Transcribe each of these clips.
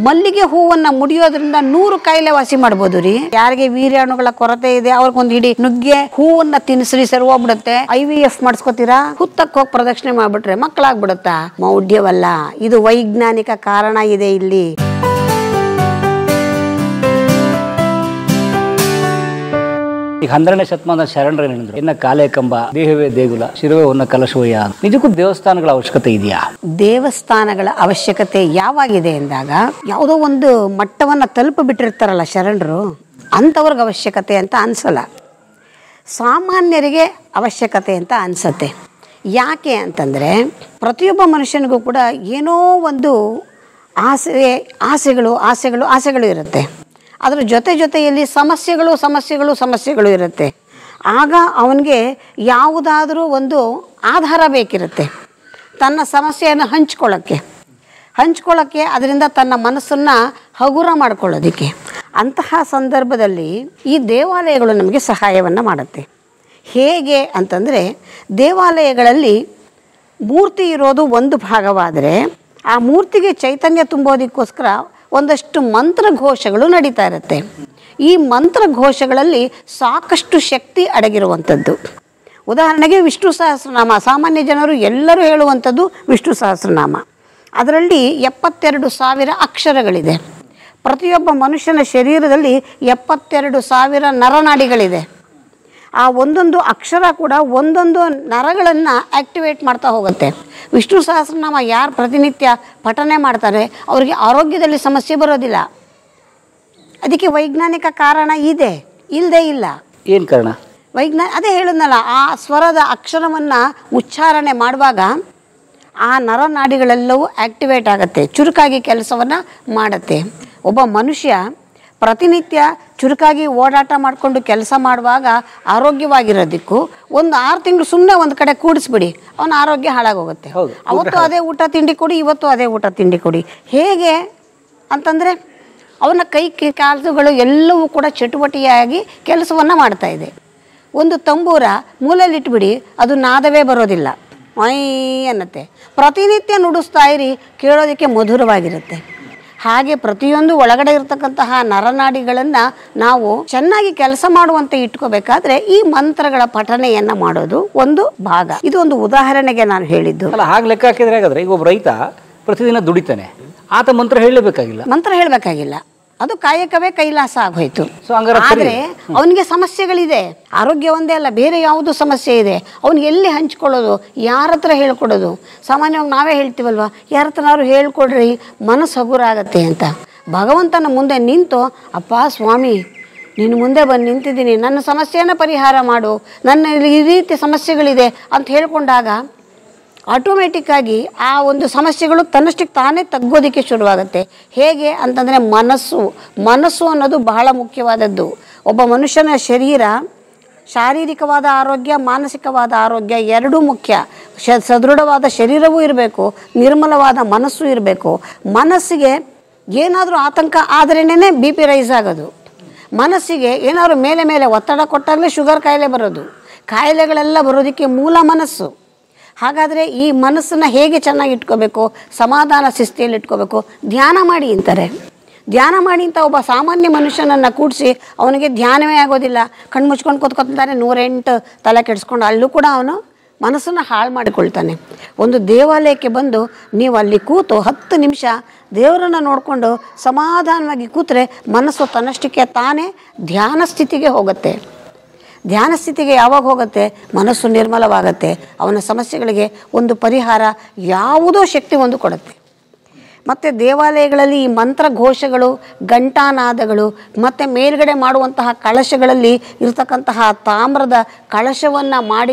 ಮಲ್ಲಿಗೆ ಹೂವನ್ನ ಮುಡಿಯೋದ್ರಿಂದ 100 ಕಾಯಿಲೆ ವಾಸಿ ಮಾಡ್ಬೋದು ರೀ. ಯಾರಿಗೆ ವೀರ್ಯಾಣುಗಳ ಕೊರತೆ ಇದೆ ಅವ್ರಿಗೊಂದು ಹಿಡಿ ನುಗ್ಗೆ ಹೂವನ್ನ ತಿನ್ನಿಸ್ರಿ, ಸರಿ ಹೋಗ್ಬಿಡುತ್ತೆ. IVF ಮಾಡಿಸ್ಕೊತೀರಾ, ಹುತ್ತಕ್ಕೆ ಹೋಗಿ ಪ್ರದಕ್ಷಿಣೆ ಮಾಡ್ಬಿಟ್ರೆ ಮಕ್ಕಳಾಗ್ಬಿಡುತ್ತಾ? ಮೌಢ್ಯವಲ್ಲ, ಇದು ವೈಜ್ಞಾನಿಕ ಕಾರಣ ಇದೆ ಇಲ್ಲಿ. ಈಗ 12ನೇ ಶತಮಾನದ ಶರಣರು ಏನಂದ್ರು, ಇನ್ನ ಕಾಲೇ ಕಂಬ, ದೇಹವೇ ದೇಗುಲ, ಶಿರವೇ ಹೊನ್ನ ಕಲಶವಯ್ಯ. ನಿಜಕ್ಕೂ ದೇವಸ್ಥಾನಗಳ ಅವಶ್ಯಕತೆ ಇದೆಯಾ? ದೇವಸ್ಥಾನಗಳ ಅವಶ್ಯಕತೆ ಯಾವಾಗಿದೆ ಎಂದಾಗ, ಯಾವುದೋ ಒಂದು ಮಟ್ಟವನ್ನು ತಲುಪಿಬಿಟ್ಟಿರ್ತಾರಲ್ಲ ಶರಣರು, ಅಂಥವ್ರಿಗೆ ಅವಶ್ಯಕತೆ ಅಂತ ಅನಿಸಲ್ಲ. ಸಾಮಾನ್ಯರಿಗೆ ಅವಶ್ಯಕತೆ ಅಂತ ಅನಿಸತ್ತೆ. ಯಾಕೆ ಅಂತಂದರೆ, ಪ್ರತಿಯೊಬ್ಬ ಮನುಷ್ಯನಿಗೂ ಕೂಡ ಏನೋ ಒಂದು ಆಸೆಗಳು ಇರುತ್ತೆ. ಅದರ ಜೊತೆಯಲ್ಲಿ ಸಮಸ್ಯೆಗಳು ಇರುತ್ತೆ. ಆಗ ಅವನಿಗೆ ಯಾವುದಾದ್ರೂ ಒಂದು ಆಧಾರ ಬೇಕಿರುತ್ತೆ ತನ್ನ ಸಮಸ್ಯೆಯನ್ನು ಹಂಚ್ಕೊಳ್ಳೋಕ್ಕೆ, ಅದರಿಂದ ತನ್ನ ಮನಸ್ಸನ್ನು ಹಗುರ ಮಾಡ್ಕೊಳ್ಳೋದಕ್ಕೆ. ಅಂತಹ ಸಂದರ್ಭದಲ್ಲಿ ಈ ದೇವಾಲಯಗಳು ನಮಗೆ ಸಹಾಯವನ್ನು ಮಾಡುತ್ತೆ. ಹೇಗೆ ಅಂತಂದರೆ, ದೇವಾಲಯಗಳಲ್ಲಿ ಮೂರ್ತಿ ಇರೋದು ಒಂದು ಭಾಗವಾದರೆ, ಆ ಮೂರ್ತಿಗೆ ಚೈತನ್ಯ ತುಂಬೋದಕ್ಕೋಸ್ಕರ ಒಂದಷ್ಟು ಮಂತ್ರಘೋಷಗಳು ನಡೀತಾ ಇರುತ್ತೆ. ಈ ಮಂತ್ರಘೋಷಗಳಲ್ಲಿ ಸಾಕಷ್ಟು ಶಕ್ತಿ ಅಡಗಿರುವಂಥದ್ದು. ಉದಾಹರಣೆಗೆ ವಿಷ್ಣು ಸಹಸ್ರನಾಮ, ಸಾಮಾನ್ಯ ಜನರು ಎಲ್ಲರೂ ಹೇಳುವಂಥದ್ದು ವಿಷ್ಣು ಸಹಸ್ರನಾಮ. ಅದರಲ್ಲಿ 72,000 ಅಕ್ಷರಗಳಿದೆ. ಪ್ರತಿಯೊಬ್ಬ ಮನುಷ್ಯನ ಶರೀರದಲ್ಲಿ 72,000 ನರನಾಡಿಗಳಿದೆ. ಆ ಒಂದೊಂದು ಅಕ್ಷರ ಕೂಡ ಒಂದೊಂದು ನರಗಳನ್ನು ಆ್ಯಕ್ಟಿವೇಟ್ ಮಾಡ್ತಾ ಹೋಗುತ್ತೆ. ವಿಷ್ಣು ಸಹಸ್ರನಾಮ ಯಾರು ಪ್ರತಿನಿತ್ಯ ಪಠನೆ ಮಾಡ್ತಾರೆ ಅವರಿಗೆ ಆರೋಗ್ಯದಲ್ಲಿ ಸಮಸ್ಯೆ ಬರೋದಿಲ್ಲ. ಅದಕ್ಕೆ ವೈಜ್ಞಾನಿಕ ಕಾರಣ ಇದೆ, ಇಲ್ಲದೇ ಇಲ್ಲ. ಏನು ಕಾರಣ? ಅದೇ ಹೇಳಿದ್ನಲ್ಲ, ಆ ಸ್ವರದ ಅಕ್ಷರವನ್ನು ಉಚ್ಚಾರಣೆ ಮಾಡುವಾಗ ಆ ನರನಾಡಿಗಳೆಲ್ಲವೂ ಆ್ಯಕ್ಟಿವೇಟ್ ಆಗುತ್ತೆ, ಚುರುಕಾಗಿ ಕೆಲಸವನ್ನು ಮಾಡುತ್ತೆ. ಒಬ್ಬ ಮನುಷ್ಯ ಪ್ರತಿನಿತ್ಯ ಚುರುಕಾಗಿ ಓಡಾಟ ಮಾಡಿಕೊಂಡು ಕೆಲಸ ಮಾಡುವಾಗ ಆರೋಗ್ಯವಾಗಿರೋದಕ್ಕೂ ಒಂದು 6 ತಿಂಗಳು ಸುಮ್ಮನೆ ಒಂದು ಕಡೆ ಕೂಡಿಸ್ಬಿಡಿ, ಅವನ ಆರೋಗ್ಯ ಹಾಳಾಗೋಗುತ್ತೆ. ಅವತ್ತು ಅದೇ ಊಟ ತಿಂಡಿ ಕೊಡಿ, ಇವತ್ತು ಅದೇ ಊಟ ತಿಂಡಿ ಕೊಡಿ. ಹೇಗೆ ಅಂತಂದರೆ, ಅವನ ಕೈ ಕಾಲುಗಳು ಎಲ್ಲವೂ ಕೂಡ ಚಟುವಟಿಕೆಯಾಗಿ ಕೆಲಸವನ್ನು ಮಾಡ್ತಾ ಇದೆ. ಒಂದು ತಂಬೂರ ಮೂಲೆಯಲ್ಲಿಟ್ಬಿಡಿ, ಅದು ನಾದವೇ ಬರೋದಿಲ್ಲ, ಮೈ ಅನ್ನತ್ತೆ. ಪ್ರತಿನಿತ್ಯ ನುಡಿಸ್ತಾ ಇರಿ, ಕೇಳೋದಕ್ಕೆ ಮಧುರವಾಗಿರುತ್ತೆ. ಹಾಗೆ ಪ್ರತಿಯೊಂದು ಒಳಗಡೆ ಇರತಕ್ಕಂತಹ ನರನಾಡಿಗಳನ್ನು ನಾವು ಚೆನ್ನಾಗಿ ಕೆಲಸ ಮಾಡುವಂತೆ ಇಟ್ಕೋಬೇಕಾದ್ರೆ ಈ ಮಂತ್ರಗಳ ಪಠನೆಯನ್ನ ಮಾಡೋದು ಒಂದು ಭಾಗ. ಇದು ಒಂದು ಉದಾಹರಣೆಗೆ ನಾನು ಹೇಳಿದ್ದು. ಅಲ್ಲ, ಹಾಗೆ ಲೆಕ್ಕ ಹಾಕಿದ್ರೆ ಹಾಗಾದ್ರೆ ಈಗ ಒಬ್ಬ ರೈತ ಪ್ರತಿದಿನ ದುಡಿತಾನೆ, ಆತ ಮಂತ್ರ ಹೇಳಬೇಕಾಗಿಲ್ಲ, ಅದು ಕಾಯಕವೇ ಕೈಲಾಸ ಆಗೋಯ್ತು. ಆದರೆ ಅವನಿಗೆ ಸಮಸ್ಯೆಗಳಿದೆ, ಆರೋಗ್ಯ ಒಂದೇ ಅಲ್ಲ, ಬೇರೆ ಯಾವುದು ಸಮಸ್ಯೆ ಇದೆ. ಅವನಿಗೆ ಎಲ್ಲಿ ಹಂಚ್ಕೊಳ್ಳೋದು, ಯಾರ ಹತ್ರ ಹೇಳ್ಕೊಡೋದು? ಸಾಮಾನ್ಯವಾಗಿ ನಾವೇ ಹೇಳ್ತೀವಲ್ವ, ಯಾರ ಹತ್ರನಾದ್ರು ಹೇಳ್ಕೊಡ್ರಿ, ಮನಸ್ಸು ಹಗುರ ಆಗತ್ತೆ ಅಂತ. ಭಗವಂತನ ಮುಂದೆ ನಿಂತು, ಅಪ್ಪ ಸ್ವಾಮಿ ನೀನು ಮುಂದೆ ಬಂದು ನಿಂತಿದ್ದೀನಿ, ನನ್ನ ಸಮಸ್ಯೆಯನ್ನು ಪರಿಹಾರ ಮಾಡು, ನನ್ನ ಈ ರೀತಿ ಸಮಸ್ಯೆಗಳಿದೆ ಅಂತ ಹೇಳ್ಕೊಂಡಾಗ ಆಟೋಮೆಟಿಕ್ಕಾಗಿ ಆ ಒಂದು ಸಮಸ್ಯೆಗಳು ತನ್ನಷ್ಟಕ್ಕೆ ತಾನೇ ತಗ್ಗೋದಕ್ಕೆ ಶುರುವಾಗುತ್ತೆ. ಹೇಗೆ ಅಂತಂದರೆ, ಮನಸ್ಸು ಅನ್ನೋದು ಬಹಳ ಮುಖ್ಯವಾದದ್ದು. ಒಬ್ಬ ಮನುಷ್ಯನ ಶಾರೀರಿಕವಾದ ಆರೋಗ್ಯ, ಮಾನಸಿಕವಾದ ಆರೋಗ್ಯ ಎರಡೂ ಮುಖ್ಯ. ಸದೃಢವಾದ ಶರೀರವೂ ಇರಬೇಕು, ನಿರ್ಮಲವಾದ ಮನಸ್ಸು ಇರಬೇಕು. ಮನಸ್ಸಿಗೆ ಏನಾದರೂ ಆತಂಕ ಆದ್ರೇನೆ BP ರೈಸ್ ಆಗೋದು. ಮನಸ್ಸಿಗೆ ಏನಾದರೂ ಮೇಲೆ ಒತ್ತಡ ಕೊಟ್ಟಾಗಲೇ ಶುಗರ್ ಕಾಯಿಲೆ ಬರೋದು. ಕಾಯಿಲೆಗಳೆಲ್ಲ ಬರೋದಕ್ಕೆ ಮೂಲ ಮನಸ್ಸು. ಹಾಗಾದರೆ ಈ ಮನಸ್ಸನ್ನು ಹೇಗೆ ಚೆನ್ನಾಗಿ ಇಟ್ಕೋಬೇಕು, ಸಮಾಧಾನ ಶಿಸ್ತಿಯಲ್ಲಿ ಇಟ್ಕೋಬೇಕು? ಧ್ಯಾನ ಮಾಡಿ ಅಂತಾರೆ. ಧ್ಯಾನ ಮಾಡಿ ಅಂತ ಒಬ್ಬ ಸಾಮಾನ್ಯ ಮನುಷ್ಯನನ್ನು ಕೂಡಿಸಿ ಅವನಿಗೆ ಧ್ಯಾನವೇ ಆಗೋದಿಲ್ಲ, ಕಣ್ಣು ಮುಚ್ಕೊಂಡು ಕೂತ್ಕೊತಾನೆ, 108 ತಲೆ ಕೆಡಿಸ್ಕೊಂಡು ಅಲ್ಲೂ ಕೂಡ ಅವನು ಮನಸ್ಸನ್ನು ಹಾಳು ಮಾಡಿಕೊಳ್ತಾನೆ. ಒಂದು ದೇವಾಲಯಕ್ಕೆ ಬಂದು ನೀವು ಅಲ್ಲಿ ಕೂತು 10 ನಿಮಿಷ ದೇವರನ್ನು ನೋಡಿಕೊಂಡು ಸಮಾಧಾನವಾಗಿ ಕೂತ್ರೆ ಮನಸ್ಸು ತನ್ನಷ್ಟಕ್ಕೆ ತಾನೇ ಧ್ಯಾನ ಸ್ಥಿತಿಗೆ ಹೋಗುತ್ತೆ. ಧ್ಯಾನ ಸ್ಥಿತಿಗೆ ಯಾವಾಗ ಹೋಗುತ್ತೆ? ಮನಸ್ಸು ನಿರ್ಮಲವಾಗುತ್ತೆ. ಅವನ ಸಮಸ್ಯೆಗಳಿಗೆ ಒಂದು ಪರಿಹಾರ, ಯಾವುದೋ ಶಕ್ತಿ ಒಂದು ಕೊಡುತ್ತೆ. ಮತ್ತು ದೇವಾಲಯಗಳಲ್ಲಿ ಈ ಮಂತ್ರಘೋಷಗಳು, ಘಂಟಾನಾದಗಳು ಮತ್ತು ಮೇಲ್ಗಡೆ ಮಾಡುವಂತಹ ಕಳಶಗಳಲ್ಲಿ ಇರತಕ್ಕಂತಹ ತಾಮ್ರದ ಕಳಶವನ್ನು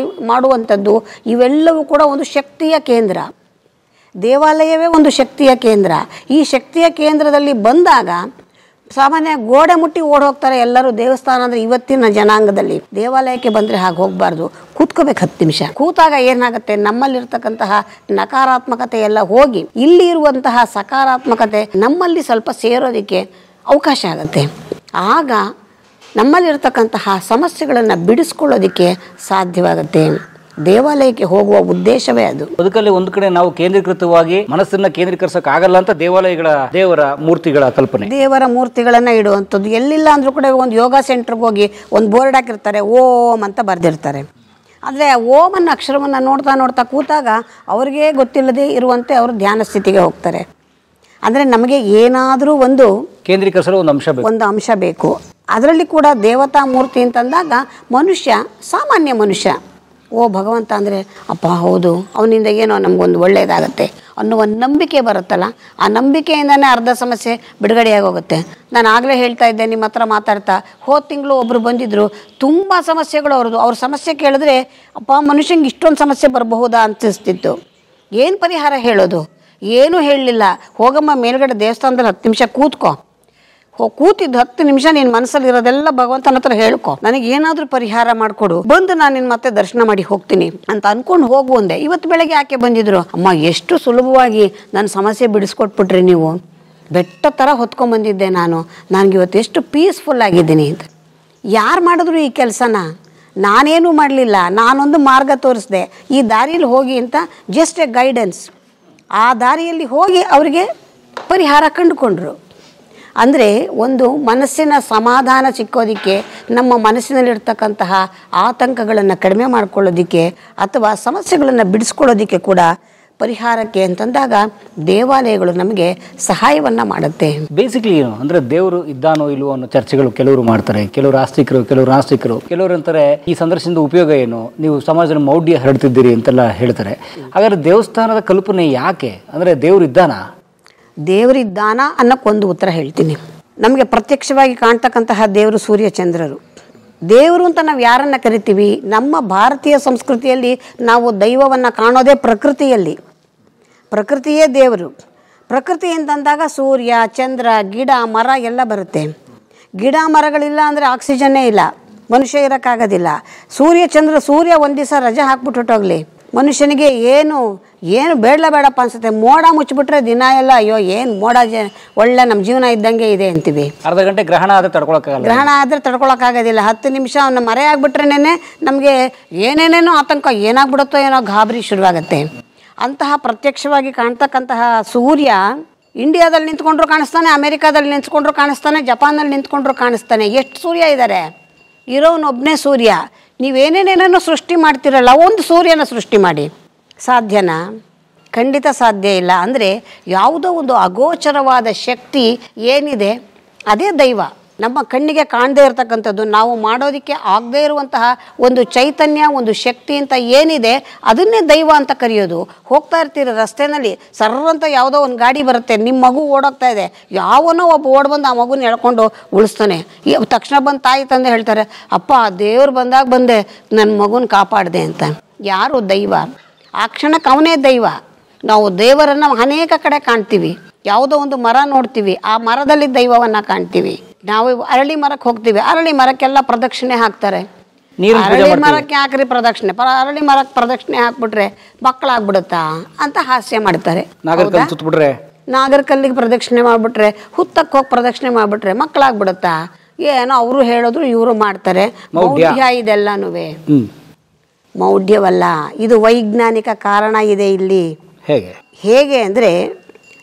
ಮಾಡುವಂಥದ್ದು, ಇವೆಲ್ಲವೂ ಕೂಡ ಒಂದು ಶಕ್ತಿಯ ಕೇಂದ್ರ. ದೇವಾಲಯವೇ ಒಂದು ಶಕ್ತಿಯ ಕೇಂದ್ರ. ಈ ಶಕ್ತಿಯ ಕೇಂದ್ರದಲ್ಲಿ ಬಂದಾಗ ಸಾಮಾನ್ಯ ಗೋಡೆ ಮುಟ್ಟಿ ಓಡ್ ಹೋಗ್ತಾರೆ ಎಲ್ಲರೂ. ದೇವಸ್ಥಾನ ಅಂದರೆ ಇವತ್ತಿನ ಜನಾಂಗದಲ್ಲಿ ದೇವಾಲಯಕ್ಕೆ ಬಂದರೆ ಹಾಗೆ ಹೋಗಬಾರ್ದು, ಕೂತ್ಕೋಬೇಕು 10 ನಿಮಿಷ. ಕೂತಾಗ ಏನಾಗುತ್ತೆ, ನಮ್ಮಲ್ಲಿರ್ತಕ್ಕಂತಹ ನಕಾರಾತ್ಮಕತೆ ಎಲ್ಲ ಹೋಗಿ ಇಲ್ಲಿ ಇರುವಂತಹ ಸಕಾರಾತ್ಮಕತೆ ನಮ್ಮಲ್ಲಿ ಸ್ವಲ್ಪ ಸೇರೋದಕ್ಕೆ ಅವಕಾಶ ಆಗುತ್ತೆ. ಆಗ ನಮ್ಮಲ್ಲಿರ್ತಕ್ಕಂತಹ ಸಮಸ್ಯೆಗಳನ್ನು ಬಿಡಿಸ್ಕೊಳ್ಳೋದಕ್ಕೆ ಸಾಧ್ಯವಾಗುತ್ತೆ. ದೇವಾಲಯಕ್ಕೆ ಹೋಗುವ ಉದ್ದೇಶವೇ ಅದು. ಬದುಕಲ್ಲಿ ಒಂದು ಕಡೆ ನಾವು ಕೇಂದ್ರೀಕೃತವಾಗಿ ಮನಸ್ಸನ್ನ ಕೇಂದ್ರೀಕರಿಸೋಕೆ ಆಗಲ್ಲ ಅಂತ ದೇವಾಲಯಗಳ ದೇವರ ಮೂರ್ತಿಗಳ ಕಲ್ಪನೆ, ದೇವರ ಮೂರ್ತಿಗಳನ್ನ ಇಡುವಂಥದ್ದು. ಎಲ್ಲಿಲ್ಲ ಅಂದ್ರೂ ಕೂಡ ಒಂದು ಯೋಗ ಸೆಂಟ್ರಿಗೆ ಹೋಗಿ ಒಂದು ಬೋರ್ಡ್ ಹಾಕಿರ್ತಾರೆ, ಓಂ ಅಂತ ಬರೆದಿರ್ತಾರೆ. ಆದರೆ ಓಂ ಅನ್ನೋ ಅಕ್ಷರವನ್ನು ನೋಡ್ತಾ ನೋಡ್ತಾ ಕೂತಾಗ ಅವ್ರಿಗೆ ಗೊತ್ತಿಲ್ಲದೆ ಇರುವಂತೆ ಅವರು ಧ್ಯಾನ ಸ್ಥಿತಿಗೆ ಹೋಗ್ತಾರೆ. ಅಂದರೆ ನಮಗೆ ಏನಾದರೂ ಒಂದು ಕೇಂದ್ರೀಕರಿಸಲು ಒಂದು ಅಂಶ ಬೇಕು. ಅದರಲ್ಲಿ ಕೂಡ ದೇವತಾ ಮೂರ್ತಿ ಅಂತಂದಾಗ ಮನುಷ್ಯ, ಸಾಮಾನ್ಯ ಮನುಷ್ಯ, ಓ ಭಗವಂತ ಅಂದರೆ ಅಪ್ಪ ಹೌದು ಅವನಿಂದ ಏನೋ ನಮಗೊಂದು ಒಳ್ಳೆಯದಾಗತ್ತೆ ಅನ್ನುವ ನಂಬಿಕೆ ಬರುತ್ತಲ್ಲ, ಆ ನಂಬಿಕೆಯಿಂದನೇ ಅರ್ಧ ಸಮಸ್ಯೆ ಬಿಡುಗಡೆಯಾಗಿ ಹೋಗುತ್ತೆ. ನಾನು ಆಗಲೇ ಹೇಳ್ತಾ ಇದ್ದೆ ನಿಮ್ಮ ಹತ್ರ ಮಾತಾಡ್ತಾ, ಹೋದ ತಿಂಗಳು ಒಬ್ಬರು ಬಂದಿದ್ದರು, ತುಂಬ ಸಮಸ್ಯೆಗಳು ಅವ್ರದ್ದು. ಅವ್ರ ಸಮಸ್ಯೆ ಕೇಳಿದ್ರೆ ಅಪ್ಪ ಮನುಷ್ಯಂಗೆ ಇಷ್ಟೊಂದು ಸಮಸ್ಯೆ ಬರಬಹುದಾ ಅನಿಸ್ತಿತ್ತು. ಏನು ಪರಿಹಾರ ಹೇಳೋದು? ಏನೂ ಹೇಳಲಿಲ್ಲ. ಹೋಗಮ್ಮ ಮೇಲ್ಗಡೆ ದೇವಸ್ಥಾನದಲ್ಲಿ 10 ನಿಮಿಷ ಕೂತ್ಕೋ, ಕೂತಿದ್ದು 10 ನಿಮಿಷ ನಿನ್ನ ಮನಸ್ಸಲ್ಲಿರೋದೆಲ್ಲ ಭಗವಂತನ ಹತ್ರ ಹೇಳ್ಕೊ, ನನಗೇನಾದರೂ ಪರಿಹಾರ ಮಾಡಿಕೊಡು, ಬಂದು ನಾನು ನಿನ್ನ ಮತ್ತೆ ದರ್ಶನ ಮಾಡಿ ಹೋಗ್ತೀನಿ ಅಂತ ಅಂದ್ಕೊಂಡು ಹೋಗು ಅಂದೆ. ಇವತ್ತು ಬೆಳಗ್ಗೆ ಯಾಕೆ ಬಂದಿದ್ರು? ಅಮ್ಮ ಎಷ್ಟು ಸುಲಭವಾಗಿ ನನ್ನ ಸಮಸ್ಯೆ ಬಿಡಿಸ್ಕೊಟ್ಬಿಟ್ರಿ ನೀವು, ಬೆಟ್ಟ ಥರ ಹೊತ್ಕೊಂಡ್ಬಂದಿದ್ದೆ ನಾನು, ನನಗಿವತ್ತು ಎಷ್ಟು ಪೀಸ್ಫುಲ್ ಆಗಿದ್ದೀನಿ ಅಂತ. ಯಾರು ಮಾಡಿದ್ರು ಈ ಕೆಲಸನ? ನಾನೇನೂ ಮಾಡಲಿಲ್ಲ, ನಾನೊಂದು ಮಾರ್ಗ ತೋರಿಸ್ದೆ, ಈ ದಾರಿಯಲ್ಲಿ ಹೋಗಿ ಅಂತ, ಜಸ್ಟ್ ಎ ಗೈಡೆನ್ಸ್. ಆ ದಾರಿಯಲ್ಲಿ ಹೋಗಿ ಅವರಿಗೆ ಪರಿಹಾರ ಕಂಡುಕೊಂಡ್ರು. ಅಂದರೆ ಒಂದು ಮನಸ್ಸಿನ ಸಮಾಧಾನ ಸಿಕ್ಕೋದಕ್ಕೆ, ನಮ್ಮ ಮನಸ್ಸಿನಲ್ಲಿರ್ತಕ್ಕಂತಹ ಆತಂಕಗಳನ್ನು ಕಡಿಮೆ ಮಾಡ್ಕೊಳ್ಳೋದಕ್ಕೆ ಅಥವಾ ಸಮಸ್ಯೆಗಳನ್ನು ಬಿಡಿಸ್ಕೊಳ್ಳೋದಕ್ಕೆ ಕೂಡ ಪರಿಹಾರಕ್ಕೆ ಅಂತಂದಾಗ ದೇವಾಲಯಗಳು ನಮಗೆ ಸಹಾಯವನ್ನು ಮಾಡುತ್ತೆ. ಬೇಸಿಕ್ಲಿ ಏನು ಅಂದರೆ ದೇವರು ಇದ್ದಾನೋ ಇಲ್ವೋ ಅನ್ನೋ ಚರ್ಚೆಗಳು ಕೆಲವರು ಮಾಡ್ತಾರೆ, ಕೆಲವರು ಆಸ್ತಿಕರು, ಕೆಲವರು ನಾಸ್ತಿಕರು. ಕೆಲವರು ಅಂತಾರೆ ಈ ಸಂದರ್ಶನದ ಉಪಯೋಗ ಏನು, ನೀವು ಸಮಾಜದ ಮೌಢ್ಯ ಹರಡ್ತಿದ್ದೀರಿ ಅಂತೆಲ್ಲ ಹೇಳ್ತಾರೆ. ಹಾಗಾದ್ರೆ ದೇವಸ್ಥಾನದ ಕಲ್ಪನೆ ಯಾಕೆ? ಅಂದರೆ ದೇವರು ಇದ್ದಾನಾ? ದೇವರಿದ್ದಾನ ಅನ್ನೋಕ್ಕೊಂದು ಉತ್ತರ ಹೇಳ್ತೀನಿ. ನಮಗೆ ಪ್ರತ್ಯಕ್ಷವಾಗಿ ಕಾಣ್ತಕ್ಕಂತಹ ದೇವರು ಸೂರ್ಯಚಂದ್ರರು. ದೇವರು ಅಂತ ನಾವು ಯಾರನ್ನು ಕರಿತೀವಿ? ನಮ್ಮ ಭಾರತೀಯ ಸಂಸ್ಕೃತಿಯಲ್ಲಿ ನಾವು ದೈವವನ್ನು ಕಾಣೋದೇ ಪ್ರಕೃತಿಯಲ್ಲಿ. ಪ್ರಕೃತಿಯೇ ದೇವರು. ಪ್ರಕೃತಿ ಅಂತಂದಾಗ ಸೂರ್ಯ, ಚಂದ್ರ, ಗಿಡ, ಮರ ಎಲ್ಲ ಬರುತ್ತೆ. ಗಿಡ ಮರಗಳಿಲ್ಲ ಅಂದರೆ ಆಕ್ಸಿಜನ್ನೇ ಇಲ್ಲ, ಮನುಷ್ಯ ಇರೋಕ್ಕಾಗೋದಿಲ್ಲ. ಸೂರ್ಯ ಒಂದು ದಿವಸ ರಜೆ ಹಾಕ್ಬಿಟ್ಟುಟ್ಟೋಗ್ಲಿ, ಮನುಷ್ಯನಿಗೆ ಏನು ಬೇಡಪ್ಪ ಅನ್ಸುತ್ತೆ. ಮೋಡ ಮುಚ್ಚಿಬಿಟ್ರೆ ದಿನ ಎಲ್ಲ ಅಯ್ಯೋ ಏನು ಮೋಡ, ಒಳ್ಳೆ ನಮ್ಮ ಜೀವನ ಇದ್ದಂಗೆ ಇದೆ ಅಂತೀವಿ. ಅರ್ಧ ಗಂಟೆ ಗ್ರಹಣ ಆದರೆ ತಡ್ಕೊಳಕ್ಕಾಗಲ್ಲ. ಗ್ರಹಣ ಆದರೆ ತಡ್ಕೊಳಕ್ಕಾಗೋದಿಲ್ಲ. 10 ನಿಮಿಷ ಅವನ್ನ ಮರೆಯಾಗ್ಬಿಟ್ರೇನೆ ನಮಗೆ ಏನೇನೇನೋ ಆತಂಕ, ಏನಾಗ್ಬಿಡುತ್ತೋ ಏನೋ ಗಾಬರಿ ಶುರುವಾಗುತ್ತೆ. ಅಂತಹ ಪ್ರತ್ಯಕ್ಷವಾಗಿ ಕಾಣ್ತಕ್ಕಂತಹ ಸೂರ್ಯ ಇಂಡಿಯಾದಲ್ಲಿ ನಿಂತ್ಕೊಂಡ್ರು ಕಾಣಿಸ್ತಾನೆ, ಅಮೆರಿಕಾದಲ್ಲಿ ನಿಂತ್ಕೊಂಡ್ರು ಕಾಣಿಸ್ತಾನೆ, ಜಪಾನಲ್ಲಿ ನಿಂತ್ಕೊಂಡ್ರು ಕಾಣಿಸ್ತಾನೆ. ಎಷ್ಟು ಸೂರ್ಯ ಇದ್ದಾರೆ? ಇರೋನೊಬ್ಬನೇ ಸೂರ್ಯ. ನೀವೇನೇನೇನೋ ಸೃಷ್ಟಿ ಮಾಡ್ತಿರಲ್ಲ, ಒಂದು ಸೂರ್ಯನ ಸೃಷ್ಟಿ ಮಾಡಿ ಸಾಧ್ಯನಾ? ಖಂಡಿತ ಸಾಧ್ಯ ಇಲ್ಲ. ಅಂದರೆ ಯಾವುದೋ ಒಂದು ಅಗೋಚರವಾದ ಶಕ್ತಿ ಏನಿದೆ ಅದೇ ದೈವ. ನಮ್ಮ ಕಣ್ಣಿಗೆ ಕಾಣದೇ ಇರತಕ್ಕಂಥದ್ದು, ನಾವು ಮಾಡೋದಕ್ಕೆ ಆಗದೇ ಇರುವಂತಹ ಒಂದು ಚೈತನ್ಯ, ಒಂದು ಶಕ್ತಿ ಅಂತ ಏನಿದೆ ಅದನ್ನೇ ದೈವ ಅಂತ ಕರೆಯೋದು. ಹೋಗ್ತಾ ಇರ್ತೀರಿ ರಸ್ತೆಯಲ್ಲಿ, ಸರ್ರಂತ ಯಾವುದೋ ಒಂದು ಗಾಡಿ ಬರುತ್ತೆ, ನಿಮ್ಮ ಮಗು ಓಡೋಗ್ತಾ ಇದೆ, ಯಾವನೋ ಒಬ್ಬ ಓಡ್ಬಂದು ಆ ಮಗುನ ಎಳ್ಕೊಂಡು ಉಳಿಸ್ತಾನೆ. ತಕ್ಷಣ ಬಂದು ತಾಯಿ ತಂದೆ ಹೇಳ್ತಾರೆ, ಅಪ್ಪ ದೇವ್ರು ಬಂದಾಗ ಬಂದೆ, ನನ್ನ ಮಗುನ ಕಾಪಾಡಿದೆ ಅಂತ. ಯಾರು? ದೈವ. ಆ ಕ್ಷಣಕ್ಕೆ ಅವನೇ ದೈವ. ನಾವು ದೇವರನ್ನು ಅನೇಕ ಕಡೆ ಕಾಣ್ತೀವಿ. ಯಾವುದೋ ಒಂದು ಮರ ನೋಡ್ತೀವಿ, ಆ ಮರದಲ್ಲಿ ದೈವವನ್ನು ಕಾಣ್ತೀವಿ. ನಾವು ಅರಳಿ ಮರಕ್ಕೆ ಹೋಗ್ತೀವಿ, ಅರಳಿ ಮರಕ್ಕೆಲ್ಲ ಪ್ರದಕ್ಷಿಣೆ ಹಾಕ್ತಾರೆ. ಅರಳಿ ಮರಕ್ಕೆ ಹಾಕ್ರಿ ಪ್ರದಕ್ಷಿಣೆ, ಅರಳಿ ಮರಕ್ಕೆ ಪ್ರದಕ್ಷಿಣೆ ಹಾಕ್ಬಿಟ್ರೆ ಮಕ್ಕಳಾಗ್ಬಿಡುತ್ತಾ ಅಂತ ಹಾಸ್ಯ ಮಾಡ್ತಾರೆ. ನಾಗರಕಲ್ಲಿಗೆ ಪ್ರದಕ್ಷಿಣೆ ಮಾಡಿಬಿಟ್ರೆ, ಹುತ್ತಕ್ಕೆ ಹೋಗಿ ಪ್ರದಕ್ಷಿಣೆ ಮಾಡಿಬಿಟ್ರೆ ಮಕ್ಕಳಾಗ್ಬಿಡುತ್ತಾ? ಏನೋ ಅವರು ಹೇಳಿದ್ರು, ಇವರು ಮಾಡ್ತಾರೆ. ಮೌಢ್ಯ ಇದೆಲ್ಲನೂ. ಮೌಢ್ಯವಲ್ಲ, ಇದು ವೈಜ್ಞಾನಿಕ ಕಾರಣ ಇದೆ ಇಲ್ಲಿ. ಹೇಗೆ ಅಂದರೆ,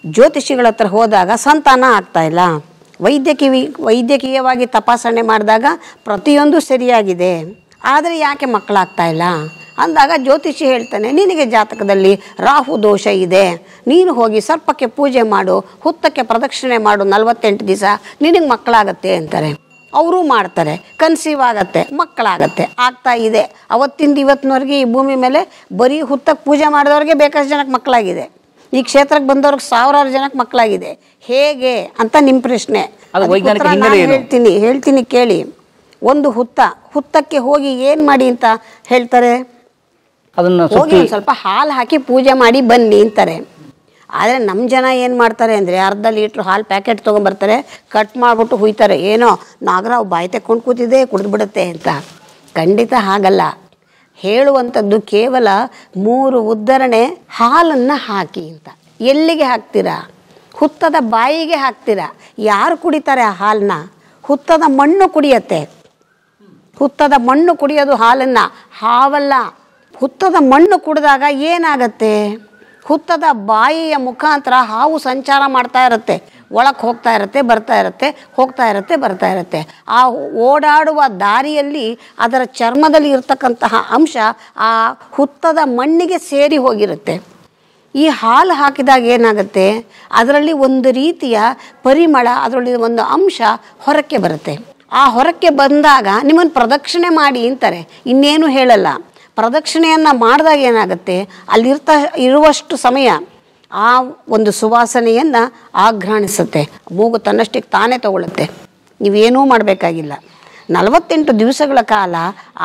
ಜ್ಯೋತಿಷಿಗಳ ಹತ್ರ ಹೋದಾಗ ಸಂತಾನ ಆಗ್ತಾ ಇಲ್ಲ, ವೈದ್ಯಕೀಯವಾಗಿ ತಪಾಸಣೆ ಮಾಡಿದಾಗ ಪ್ರತಿಯೊಂದು ಸರಿಯಾಗಿದೆ, ಆದರೆ ಯಾಕೆ ಮಕ್ಕಳಾಗ್ತಾ ಇಲ್ಲ ಅಂದಾಗ ಜ್ಯೋತಿಷಿ ಹೇಳ್ತಾನೆ, ನಿನಗೆ ಜಾತಕದಲ್ಲಿ ರಾಹು ದೋಷ ಇದೆ, ನೀನು ಹೋಗಿ ಸರ್ಪಕ್ಕೆ ಪೂಜೆ ಮಾಡು, ಹುತ್ತಕ್ಕೆ ಪ್ರದಕ್ಷಿಣೆ ಮಾಡು, 48 ದಿವಸ ನಿನಗೆ ಮಕ್ಕಳಾಗತ್ತೆ ಅಂತಾರೆ. ಅವರು ಮಾಡ್ತಾರೆ, ಕನ್ಸೀವ್ ಆಗತ್ತೆ, ಮಕ್ಕಳಾಗತ್ತೆ, ಆಗ್ತಾ ಇದೆ. ಅವತ್ತಿಂದ ಇವತ್ತಿನವರೆಗೆ ಈ ಭೂಮಿ ಮೇಲೆ ಬರೀ ಹುತ್ತಕ್ಕೆ ಪೂಜೆ ಮಾಡಿದವ್ರಿಗೆ ಬೇಕಾದಷ್ಟು ಜನಕ್ಕೆ ಮಕ್ಕಳಾಗಿದೆ. ಈ ಕ್ಷೇತ್ರಕ್ಕೆ ಬಂದವ್ರಿಗೆ 1000 ಜನಕ್ಕೆ ಮಕ್ಕಳಾಗಿದೆ. ಹೇಗೆ ಅಂತ ನಿಮ್ಮ ಪ್ರಶ್ನೆ. ಹೇಳ್ತೀನಿ ಕೇಳಿ. ಒಂದು ಹುತ್ತಕ್ಕೆ ಹೋಗಿ ಏನು ಮಾಡಿ ಅಂತ ಹೇಳ್ತಾರೆ? ಹೋಗಿ ಸ್ವಲ್ಪ ಹಾಲು ಹಾಕಿ ಪೂಜೆ ಮಾಡಿ ಬನ್ನಿ ಅಂತಾರೆ. ಆದರೆ ನಮ್ಮ ಜನ ಏನು ಮಾಡ್ತಾರೆ ಅಂದರೆ, ಅರ್ಧ ಲೀಟ್ರ್ ಹಾಲು ಪ್ಯಾಕೆಟ್ ತೊಗೊಂಬರ್ತಾರೆ, ಕಟ್ ಮಾಡಿಬಿಟ್ಟು ಹುಯ್ತಾರೆ. ಏನೋ ನಾಗರಾವ್ ಬಾಯಿ ತೆಕ್ಕೊಂಡು ಕೂತಿದೆ, ಕುಡಿದ್ಬಿಡುತ್ತೆ ಅಂತ. ಖಂಡಿತ ಹಾಗಲ್ಲ. ಹೇಳುವಂಥದ್ದು ಕೇವಲ 3 ಉದ್ಧರಣೆ, ಹಾಲನ್ನು ಹಾಕಿ ಅಂತ. ಎಲ್ಲಿಗೆ ಹಾಕ್ತೀರಾ? ಹುತ್ತದ ಬಾಯಿಗೆ ಹಾಕ್ತೀರಾ. ಯಾರು ಕುಡಿತಾರೆ ಆ ಹಾಲನ್ನ? ಹುತ್ತದ ಮಣ್ಣು ಕುಡಿಯತ್ತೆ. ಹುತ್ತದ ಮಣ್ಣು ಕುಡಿಯೋದು ಹಾಲನ್ನು, ಹಾವಲ್ಲ. ಹುತ್ತದ ಮಣ್ಣು ಕುಡಿದಾಗ ಏನಾಗತ್ತೆ, ಹುತ್ತದ ಬಾಯಿಯ ಮುಖಾಂತರ ಹಾವು ಸಂಚಾರ ಮಾಡ್ತಾ ಇರುತ್ತೆ, ಒಳಕ್ಕೆ ಹೋಗ್ತಾ ಇರುತ್ತೆ, ಬರ್ತಾ ಇರುತ್ತೆ, ಹೋಗ್ತಾ ಇರುತ್ತೆ, ಬರ್ತಾ ಇರುತ್ತೆ. ಆ ಓಡಾಡುವ ದಾರಿಯಲ್ಲಿ ಅದರ ಚರ್ಮದಲ್ಲಿ ಇರ್ತಕ್ಕಂತಹ ಅಂಶ ಆ ಹುತ್ತದ ಮಣ್ಣಿಗೆ ಸೇರಿ ಹೋಗಿರುತ್ತೆ. ಈ ಹಾಲು ಹಾಕಿದಾಗ ಏನಾಗುತ್ತೆ, ಅದರಲ್ಲಿ ಒಂದು ರೀತಿಯ ಪರಿಮಳ, ಅದರಲ್ಲಿ ಒಂದು ಅಂಶ ಹೊರಕ್ಕೆ ಬರುತ್ತೆ. ಆ ಹೊರಕ್ಕೆ ಬಂದಾಗ ನಿಮ್ಮನ್ನು ಪ್ರದಕ್ಷಿಣೆ ಮಾಡಿ ಅಂತಾರೆ, ಇನ್ನೇನು ಹೇಳಲ್ಲ. ಪ್ರದಕ್ಷಿಣೆಯನ್ನು ಮಾಡಿದಾಗ ಏನಾಗುತ್ತೆ, ಇರುವಷ್ಟು ಸಮಯ ಆ ಒಂದು ಸುವಾಸನೆಯನ್ನು ಆಘ್ರಾಣಿಸುತ್ತೆ. ಮೂಗು ತನ್ನಷ್ಟಕ್ಕೆ ತಾನೇ ತಗೊಳ್ಳುತ್ತೆ, ನೀವೇನೂ ಮಾಡಬೇಕಾಗಿಲ್ಲ. 48 ದಿವಸಗಳ ಕಾಲ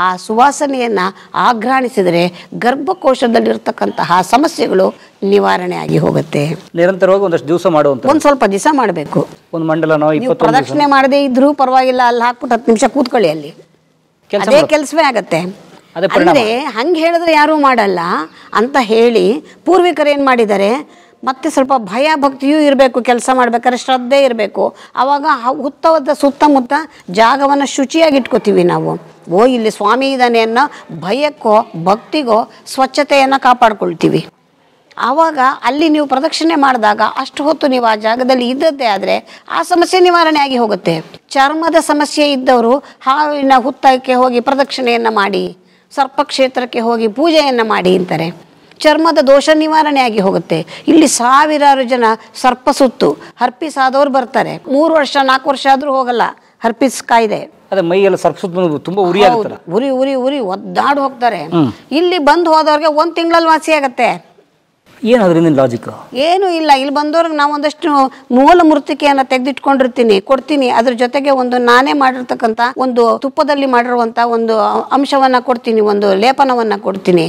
ಆ ಸುವಾಸನೆಯನ್ನು ಆಘ್ರಾಣಿಸಿದರೆ ಗರ್ಭಕೋಶದಲ್ಲಿರ್ತಕ್ಕಂತಹ ಸಮಸ್ಯೆಗಳು ನಿವಾರಣೆ ಆಗಿ ಹೋಗುತ್ತೆ. ನಿರಂತರವಾಗಿ ಒಂದಷ್ಟು ದಿವಸ ಮಾಡುವಂತ, ಒಂದು ಸ್ವಲ್ಪ ದಿವಸ ಮಾಡಬೇಕು. ಒಂದು ಮಂಡಲನೋ 20 ಪ್ರದಕ್ಷಿಣೆ ಮಾಡದೇ ಇದ್ರೂ ಪರವಾಗಿಲ್ಲ, ಅಲ್ಲಿ ಹಾಕ್ಬಿಟ್ಟು 10 ನಿಮಿಷ ಕೂತ್ಕೊಳ್ಳಿ, ಅಲ್ಲಿ ಅದೇ ಕೆಲಸವೇ ಆಗತ್ತೆ. ಅಂದರೆ ಹಂಗೆ ಹೇಳಿದ್ರೆ ಯಾರೂ ಮಾಡಲ್ಲ ಅಂತ ಹೇಳಿ ಪೂರ್ವಿಕರು ಏನು ಮಾಡಿದ್ದಾರೆ, ಮತ್ತೆ ಸ್ವಲ್ಪ ಭಯ ಭಕ್ತಿಯೂ ಇರಬೇಕು, ಕೆಲಸ ಮಾಡ್ಬೇಕಾದ್ರೆ ಶ್ರದ್ಧೆ ಇರಬೇಕು. ಆವಾಗ ಹುತ್ತದ ಸುತ್ತಮುತ್ತ ಜಾಗವನ್ನು ಶುಚಿಯಾಗಿ ಇಟ್ಕೋತೀವಿ ನಾವು. ಇಲ್ಲಿ ಸ್ವಾಮಿ ಇದ್ದಾನೆ ಅನ್ನೋ ಭಯಕ್ಕೋ ಭಕ್ತಿಗೋ ಸ್ವಚ್ಛತೆಯನ್ನು ಕಾಪಾಡ್ಕೊಳ್ತೀವಿ. ಆವಾಗ ಅಲ್ಲಿ ನೀವು ಪ್ರದಕ್ಷಿಣೆ ಮಾಡಿದಾಗ ಅಷ್ಟು ಹೊತ್ತು ನೀವು ಆ ಜಾಗದಲ್ಲಿ ಇದ್ದದ್ದೇ ಆದರೆ ಆ ಸಮಸ್ಯೆ ನಿವಾರಣೆ ಆಗಿ ಹೋಗುತ್ತೆ. ಚರ್ಮದ ಸಮಸ್ಯೆ ಇದ್ದವರು ಹಾವಿನ ಹುತ್ತಕ್ಕೆ ಹೋಗಿ ಪ್ರದಕ್ಷಿಣೆಯನ್ನು ಮಾಡಿ, ಸರ್ಪಕ್ಷೇತ್ರಕ್ಕೆ ಹೋಗಿ ಪೂಜೆಯನ್ನು ಮಾಡಿ ಅಂತಾರೆ. ಚರ್ಮದ ದೋಷ ನಿವಾರಣೆ ಆಗಿ ಹೋಗುತ್ತೆ. ಇಲ್ಲಿ ಸಾವಿರಾರು ಜನ ಸರ್ಪಸುತ್ತು ಹರ್ಪಿಸ್ ಆದವ್ರು ಬರ್ತಾರೆ. 3 ವರ್ಷ 4 ವರ್ಷ ಆದರೂ ಹೋಗಲ್ಲ ಹರ್ಪಿಸ್ ಕಾಯ್ದೆ. ಅದೇ ಮೈಯೆಲ್ಲ ಸರ್ಪಸುತ್ತ ತುಂಬ ಉರಿ ಆಗುತ್ತೆ, ಉರಿ ಉರಿ ಉರಿ ಒದ್ದಾಡಿ ಹೋಗ್ತಾರೆ. ಇಲ್ಲಿ ಬಂದು ಹೋದವ್ರಿಗೆ 1 ತಿಂಗಳಲ್ಲಿ ವಾಸಿ ಆಗತ್ತೆ. ಏನು ಅದರಿಂದ ಲಾಜಿಕ್? ಏನೂ ಇಲ್ಲ. ಇಲ್ಲಿ ಬಂದವ್ರಿಗೆ ನಾವು ಒಂದಷ್ಟು ಮೂಲ ಮೂರ್ತಿಕೆಯನ್ನು ತೆಗೆದಿಟ್ಕೊಂಡಿರ್ತೀನಿ, ಕೊಡ್ತೀನಿ. ಅದ್ರ ಜೊತೆಗೆ ಒಂದು ನಾನೇ ಮಾಡಿರ್ತಕ್ಕಂಥ ಒಂದು ತುಪ್ಪದಲ್ಲಿ ಮಾಡಿರುವಂಥ ಒಂದು ಅಂಶವನ್ನ ಕೊಡ್ತೀನಿ, ಒಂದು ಲೇಪನವನ್ನ ಕೊಡ್ತೀನಿ.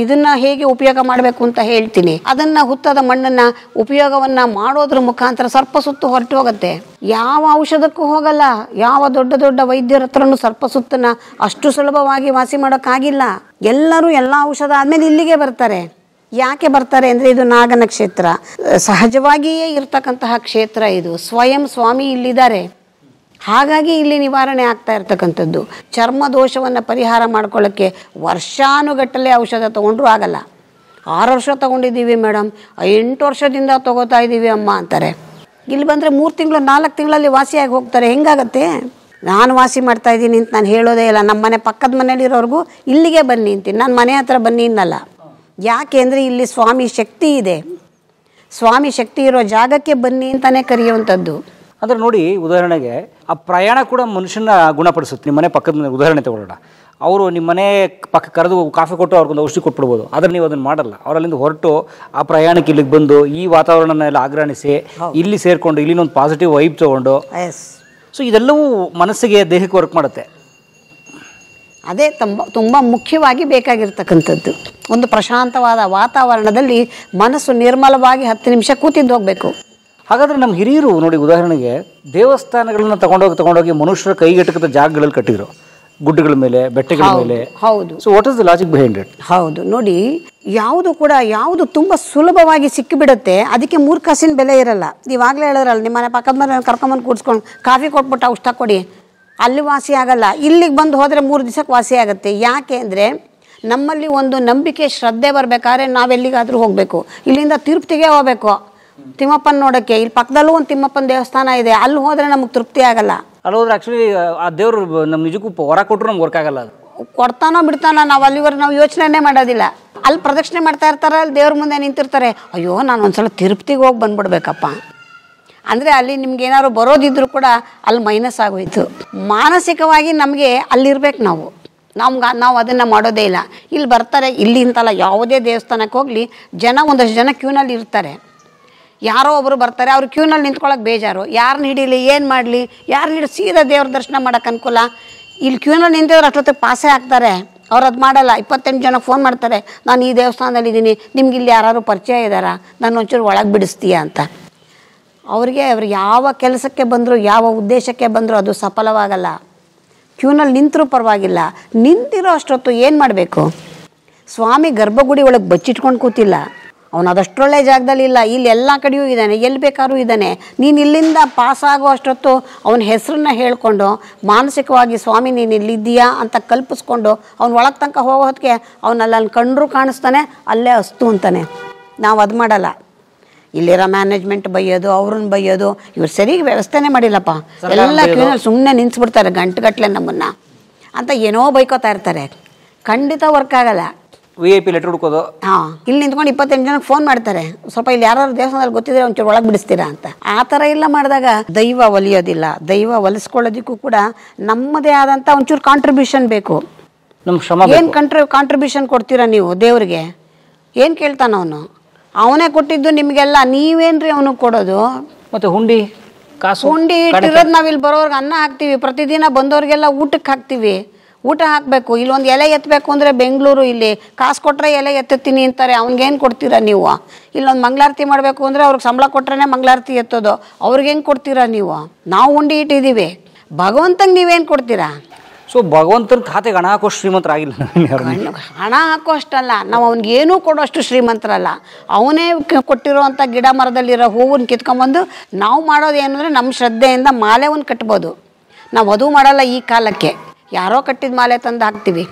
ಇದನ್ನ ಹೇಗೆ ಉಪಯೋಗ ಮಾಡಬೇಕು ಅಂತ ಹೇಳ್ತೀನಿ. ಅದನ್ನ ಹುತ್ತದ ಮಣ್ಣನ್ನ ಉಪಯೋಗವನ್ನ ಮಾಡೋದ್ರ ಮುಖಾಂತರ ಸರ್ಪಸುತ್ತು ಹೊರಟು ಹೋಗುತ್ತೆ. ಯಾವ ಔಷಧಕ್ಕೂ ಹೋಗಲ್ಲ. ಯಾವ ದೊಡ್ಡ ದೊಡ್ಡ ವೈದ್ಯರ ಹತ್ರನೂ ಸರ್ಪಸುತ್ತನ್ನ ಅಷ್ಟು ಸುಲಭವಾಗಿ ವಾಸಿ ಮಾಡೋಕ್ಕಾಗಿಲ್ಲ. ಎಲ್ಲರೂ ಎಲ್ಲ ಔಷಧ ಆದ್ಮೇಲೆ ಇಲ್ಲಿಗೆ ಬರ್ತಾರೆ. ಯಾಕೆ ಬರ್ತಾರೆ ಅಂದರೆ ಇದು ನಾಗನ ಕ್ಷೇತ್ರ, ಸಹಜವಾಗಿಯೇ ಇರ್ತಕ್ಕಂತಹ ಕ್ಷೇತ್ರ. ಇದು ಸ್ವಯಂ ಸ್ವಾಮಿ ಇಲ್ಲಿದ್ದಾರೆ. ಹಾಗಾಗಿ ಇಲ್ಲಿ ನಿವಾರಣೆ ಆಗ್ತಾ ಇರ್ತಕ್ಕಂಥದ್ದು. ಚರ್ಮ ದೋಷವನ್ನು ಪರಿಹಾರ ಮಾಡ್ಕೊಳ್ಳೋಕ್ಕೆ ವರ್ಷಾನುಗಟ್ಟಲೆ ಔಷಧ ತೊಗೊಂಡ್ರೂ ಆಗಲ್ಲ. 6 ವರ್ಷ ತೊಗೊಂಡಿದ್ದೀವಿ ಮೇಡಮ್, 8 ವರ್ಷದಿಂದ ತೊಗೋತಾ ಇದ್ದೀವಿ ಅಮ್ಮ ಅಂತಾರೆ. ಇಲ್ಲಿ ಬಂದರೆ 3 ತಿಂಗಳು 4 ತಿಂಗಳಲ್ಲಿ ವಾಸಿಯಾಗಿ ಹೋಗ್ತಾರೆ. ಹೆಂಗಾಗತ್ತೆ? ನಾನು ವಾಸಿ ಮಾಡ್ತಾ ಇದ್ದೀನಿ ಅಂತ ನಾನು ಹೇಳೋದೇ ಇಲ್ಲ. ನಮ್ಮ ಮನೆ ಪಕ್ಕದ ಮನೇಲಿರೋರ್ಗೂ ಇಲ್ಲಿಗೆ ಬನ್ನಿ ಅಂತೀನಿ, ನಾನು ಮನೆ ಹತ್ರ ಬನ್ನಿ ಅನ್ನಲ್ಲ. ಯಾಕೆ ಅಂದರೆ ಇಲ್ಲಿ ಸ್ವಾಮಿ ಶಕ್ತಿ ಇದೆ. ಸ್ವಾಮಿ ಶಕ್ತಿ ಇರೋ ಜಾಗಕ್ಕೆ ಬನ್ನಿ ಅಂತಾನೆ ಕರೆಯುವಂಥದ್ದು. ಅಂದರೆ ನೋಡಿ, ಉದಾಹರಣೆಗೆ ಆ ಪ್ರಯಾಣ ಕೂಡ ಮನುಷ್ಯನ ಗುಣಪಡಿಸುತ್ತೆ. ನಿಮ್ಮ ಮನೆ ಪಕ್ಕದ ಮನೆ ಉದಾಹರಣೆ ತಗೊಳ್ಳೋಣ. ಅವರು ನಿಮ್ಮ ಮನೆ ಪಕ್ಕ ಕರೆದು ಕಾಫಿ ಕೊಟ್ಟು ಅವ್ರಿಗೊಂದು ಔಷಧಿ ಕೊಟ್ಬಿಡ್ಬೋದು. ಆದರೆ ನೀವು ಅದನ್ನು ಮಾಡಲ್ಲ. ಅವರಲ್ಲಿಂದ ಹೊರಟು ಆ ಪ್ರಯಾಣಕ್ಕೆ ಇಲ್ಲಿಗೆ ಬಂದು ಈ ವಾತಾವರಣನ ಎಲ್ಲ ಆಗ್ರಹಿಸಿ ಇಲ್ಲಿ ಸೇರಿಕೊಂಡು ಇಲ್ಲಿನೊಂದು ಪಾಸಿಟಿವ್ ವೈಬ್ ತೊಗೊಂಡು, ಸೊ ಇದೆಲ್ಲವೂ ಮನಸ್ಸಿಗೆ ದೇಹಕ್ಕೆ ವರ್ಕ್ ಮಾಡುತ್ತೆ. ಅದೇ ತುಂಬ ಮುಖ್ಯವಾಗಿ ಬೇಕಾಗಿರ್ತಕ್ಕಂಥದ್ದು. ಒಂದು ಪ್ರಶಾಂತವಾದ ವಾತಾವರಣದಲ್ಲಿ ಮನಸ್ಸು ನಿರ್ಮಲವಾಗಿ 10 ನಿಮಿಷ ಕೂತಿದ್ದು ಹೋಗಬೇಕು. ಹಾಗಾದರೆ ನಮ್ಮ ಹಿರಿಯರು ನೋಡಿ, ಉದಾಹರಣೆಗೆ ದೇವಸ್ಥಾನಗಳನ್ನ ತಗೊಂಡೋಗಿ ಮನುಷ್ಯರ ಕೈಗೆಟಕದ ಜಾಗಗಳಲ್ಲಿ ಕಟ್ಟಿದ್ರು, ಗುಡ್ಡಗಳ ಮೇಲೆ, ಬೆಟ್ಟಗಳ ಮೇಲೆ. ಹೌದು. So what is the logic behind it? ಹೌದು. ನೋಡಿ, ಯಾವುದು ತುಂಬ ಸುಲಭವಾಗಿ ಸಿಕ್ಕಿಬಿಡುತ್ತೆ ಅದಕ್ಕೆ 3 ಕಾಸಿನ ಬೆಲೆ ಇರಲ್ಲ. ಇವಾಗಲೇ ಹೇಳಿದ್ರಲ್ಲ, ನಿಮ್ಮ ಮನೆ ಪಕ್ಕದ ಮನೆ ಕರ್ಕೊಂಬಂದು ಕೂಡ್ಸ್ಕೊಂಡು ಕಾಫಿ ಕೊಟ್ಬಿಟ್ಟು ಔಷಧ ಕೊಡಿ, ಅಲ್ಲಿ ವಾಸಿ ಆಗಲ್ಲ. ಇಲ್ಲಿಗೆ ಬಂದು ಹೋದರೆ 3 ದಿವಸಕ್ಕೆ ವಾಸಿ ಆಗುತ್ತೆ. ಯಾಕೆ ಅಂದರೆ ನಮ್ಮಲ್ಲಿ ಒಂದು ನಂಬಿಕೆ ಶ್ರದ್ಧೆ ಬರಬೇಕಾದ್ರೆ ನಾವೆಲ್ಲಿಗಾದರೂ ಹೋಗಬೇಕು. ಇಲ್ಲಿಂದ ತಿರುಪತಿಗೆ ಹೋಗಬೇಕು ತಿಮ್ಮಪ್ಪನ ನೋಡೋಕ್ಕೆ. ಇಲ್ಲಿ ಪಕ್ಕದಲ್ಲೂ ಒಂದು ತಿಮ್ಮಪ್ಪನ ದೇವಸ್ಥಾನ ಇದೆ, ಅಲ್ಲಿ ಹೋದರೆ ನಮಗೆ ತೃಪ್ತಿ ಆಗಲ್ಲ. ಅಲ್ಲಿ ಹೋದ್ರೆ ಆ್ಯಕ್ಚುಲಿ ಆ ದೇವರು ನಮ್ಮ ನಿಜಕ್ಕೂ ಹೊರ ಕೊಟ್ಟರು ನಮ್ಗೆ ವರ್ಕ್ ಆಗಲ್ಲ. ಅದು ಕೊಡ್ತಾನೋ ಬಿಡ್ತಾನೋ ನಾವು ಅಲ್ಲಿವರೆಗೆ ನಾವು ಯೋಚನೆ ಮಾಡೋದಿಲ್ಲ. ಅಲ್ಲಿ ಪ್ರದಕ್ಷಿಣೆ ಮಾಡ್ತಾ ಇರ್ತಾರೆ, ಅಲ್ಲಿ ದೇವ್ರ ಮುಂದೆ ನಿಂತಿರ್ತಾರೆ. ಅಯ್ಯೋ, ನಾನು ಒಂದ್ಸಲ ತಿರುಪತಿಗೆ ಹೋಗಿ ಬಂದ್ಬಿಡ್ಬೇಕಪ್ಪ ಅಂದರೆ ಅಲ್ಲಿ ನಿಮ್ಗೆ ಏನಾದ್ರು ಬರೋದಿದ್ರು ಕೂಡ ಅಲ್ಲಿ ಮೈನಸ್ ಆಗೋಯ್ತು. ಮಾನಸಿಕವಾಗಿ ನಮಗೆ ಅಲ್ಲಿರ್ಬೇಕು. ನಾವು ಅದನ್ನು ಮಾಡೋದೇ ಇಲ್ಲ. ಇಲ್ಲಿ ಬರ್ತಾರೆ, ಇಲ್ಲಿ ಅಂತಲ್ಲ, ಯಾವುದೇ ದೇವಸ್ಥಾನಕ್ಕೆ ಹೋಗಲಿ ಒಂದಷ್ಟು ಜನ ಕ್ಯೂನಲ್ಲಿ ಇರ್ತಾರೆ. ಯಾರೋ ಒಬ್ಬರು ಬರ್ತಾರೆ, ಅವ್ರು ಕ್ಯೂನಲ್ಲಿ ನಿಂತ್ಕೊಳ್ಳೋಕೆ ಬೇಜಾರು. ಯಾರನ್ನ ಹಿಡೀಲಿ, ಏನು ಮಾಡಲಿ, ಸೀದಾ ದೇವ್ರ ದರ್ಶನ ಮಾಡೋಕೆ ಅನುಕೂಲ. ಇಲ್ಲಿ ಕ್ಯೂನಲ್ಲಿ ನಿಂತಿದ್ರೆ ಅಷ್ಟೊತ್ತಿಗೆ ಪಾಸೇ ಆಗ್ತಾರೆ. ಅವ್ರು ಅದು ಮಾಡಲ್ಲ. 28 ಜನಕ್ಕೆ ಫೋನ್ ಮಾಡ್ತಾರೆ, ನಾನು ಈ ದೇವಸ್ಥಾನದಲ್ಲಿ ಇದ್ದೀನಿ, ನಿಮ್ಗೆ ಇಲ್ಲಿ ಯಾರು ಪರಿಚಯ ಇದ್ದಾರಾ, ನಾನು ಒಂಚೂರು ಒಳಗೆ ಬಿಡಿಸ್ತೀಯಾ ಅಂತ. ಅವ್ರು ಯಾವ ಕೆಲಸಕ್ಕೆ ಬಂದರೂ, ಯಾವ ಉದ್ದೇಶಕ್ಕೆ ಬಂದರೂ ಅದು ಸಫಲವಾಗಲ್ಲ. ಕ್ಯೂನಲ್ಲಿ ನಿಂತರೂ ಪರವಾಗಿಲ್ಲ, ನಿಂತಿರೋ ಅಷ್ಟೊತ್ತು ಏನು ಮಾಡಬೇಕು? ಸ್ವಾಮಿ ಗರ್ಭಗುಡಿ ಒಳಗೆ ಬಚ್ಚಿಟ್ಕೊಂಡು ಕೂತಿಲ್ಲ, ಅವನು ಅದಷ್ಟೊಳ್ಳೆ ಜಾಗದಲ್ಲಿ ಇಲ್ಲ, ಇಲ್ಲಿ ಎಲ್ಲ ಕಡೆಯೂ ಇದ್ದಾನೆ, ಎಲ್ಲಿ ಬೇಕಾದ್ರೂ ಇದ್ದಾನೆ. ನೀನು ಇಲ್ಲಿಂದ ಪಾಸಾಗೋ ಅಷ್ಟೊತ್ತು ಅವನ ಹೆಸರನ್ನ ಹೇಳ್ಕೊಂಡು ಮಾನಸಿಕವಾಗಿ ಸ್ವಾಮಿ ನೀನು ಇಲ್ಲಿದ್ದೀಯಾ ಅಂತ ಕಲ್ಪಿಸ್ಕೊಂಡು ಅವ್ನು ಒಳಗೆ ತನಕ ಹೋಗೋ ಹೊತ್ತಿಗೆ ಅವನಲ್ಲಿ ಕಂಡ್ರೂ ಕಾಣಿಸ್ತಾನೆ, ಅಲ್ಲೇ ಅಸ್ತು ಅಂತಾನೆ. ನಾವು ಅದು ಮಾಡಲ್ಲ. ಇಲ್ಲಿರೋ ಮ್ಯಾನೇಜ್ಮೆಂಟ್ ಬೈಯೋದು, ಅವ್ರನ್ನ ಬೈಯೋದು, ಇವ್ರು ಸರಿಗೆ ವ್ಯವಸ್ಥೆನೇ ಮಾಡಿಲ್ಲಪ್ಪ, ಎಲ್ಲ ಕ್ಯೂನಲ್ಲಿ ಸುಮ್ಮನೆ ನಿಲ್ಲಿಸ್ಬಿಡ್ತಾರೆ ಗಂಟೆಗಟ್ಟಲೆ ನಮ್ಮನ್ನು ಅಂತ ಏನೋ ಬೈಕೋತಾ ಇರ್ತಾರೆ. ಖಂಡಿತ ವರ್ಕ್ ಆಗಲ್ಲ. VIP ಲೆಟ್ರ್ ಹುಡ್ಕೋದು. ಹಾಂ, ಇಲ್ಲಿ ನಿಂತ್ಕೊಂಡು 28 ಜನಕ್ಕೆ ಫೋನ್ ಮಾಡ್ತಾರೆ, ಸ್ವಲ್ಪ ಇಲ್ಲಿ ಯಾರು ದೇವಸ್ಥಾನದಲ್ಲಿ ಗೊತ್ತಿದ್ರೆ ಒಂಚೂರು ಒಳಗೆ ಬಿಡಿಸ್ತೀರಾ ಅಂತ. ಆ ಥರ ಎಲ್ಲ ಮಾಡಿದಾಗ ದೈವ ಒಲಿಯೋದಿಲ್ಲ. ದೈವ ಒಲಿಸ್ಕೊಳ್ಳೋದಕ್ಕೂ ಕೂಡ ನಮ್ಮದೇ ಆದಂಥ ಒಂಚೂರು ಕಾಂಟ್ರಿಬ್ಯೂಷನ್ ಬೇಕು. ನಮ್ಮ ಶ್ರಮ ಏನು ಕಾಂಟ್ರಿಬ್ಯೂಷನ್ ಕೊಡ್ತೀರಾ ನೀವು ದೇವ್ರಿಗೆ? ಏನು ಕೇಳ್ತಾನ ಅವನು? ಅವನೇ ಕೊಟ್ಟಿದ್ದು ನಿಮಗೆಲ್ಲ, ನೀವೇನ್ರಿ ಅವನಿಗೆ ಕೊಡೋದು? ಮತ್ತು ಹುಂಡಿ ಕಾಸು, ಹುಂಡಿ ಇಟ್ಟಿರೋದು ನಾವು ಇಲ್ಲಿ ಬರೋರ್ಗೆ ಅನ್ನ ಹಾಕ್ತೀವಿ, ಪ್ರತಿದಿನ ಬಂದವ್ರಿಗೆಲ್ಲ ಊಟಕ್ಕೆ ಹಾಕ್ತೀವಿ. ಊಟ ಹಾಕಬೇಕು. ಇಲ್ಲೊಂದು ಎಲೆ ಎತ್ತಬೇಕು ಅಂದರೆ ಬೆಂಗಳೂರು, ಇಲ್ಲಿ ಕಾಸು ಕೊಟ್ಟರೆ ಎಲೆ ಎತ್ತುತ್ತೀನಿ ಅಂತಾರೆ. ಅವ್ನಿಗೇನು ಕೊಡ್ತೀರಾ ನೀವು? ಇಲ್ಲೊಂದು ಮಂಗಳಾರತಿ ಮಾಡಬೇಕು ಅಂದರೆ ಅವ್ರಿಗೆ ಸಂಬಳ ಕೊಟ್ರೇ ಮಂಗಳಾರತಿ ಎತ್ತೋದು, ಅವ್ರಿಗೇನು ಕೊಡ್ತೀರಾ ನೀವು? ನಾವು ಉಂಡಿ ಇಟ್ಟಿದ್ದೀವಿ, ಭಗವಂತಂಗೆ ನೀವೇನು ಕೊಡ್ತೀರಾ? ಸೊ ಭಗವಂತನ ಖಾತೆಗೆ ಹಣ ಹಾಕೋ ಶ್ರೀಮಂತರಾಗಿಲ್ಲ. ಹಣ ಹಾಕೋ ಅಷ್ಟಲ್ಲ, ನಾವು ಅವ್ನಿಗೆ ಏನೂ ಕೊಡೋಷ್ಟು ಶ್ರೀಮಂತರಲ್ಲ. ಅವನೇ ಕೊಟ್ಟಿರೋವಂಥ ಗಿಡ ಮರದಲ್ಲಿರೋ ಹೂವನ್ನು ಕಿತ್ಕೊಂಬಂದು ನಾವು ಮಾಡೋದು ಏನಂದರೆ ನಮ್ಮ ಶ್ರದ್ಧೆಯಿಂದ ಮಾಲೆವನ್ನು ಕಟ್ಬೋದು. ನಾವು ವಧು ಮಾಡಲ್ಲ ಈ ಕಾಲಕ್ಕೆ, ಯಾರೋ ಕಟ್ಟಿದ ಮಾಲೆ ತಂದು ಹಾಕ್ತೀವಿ.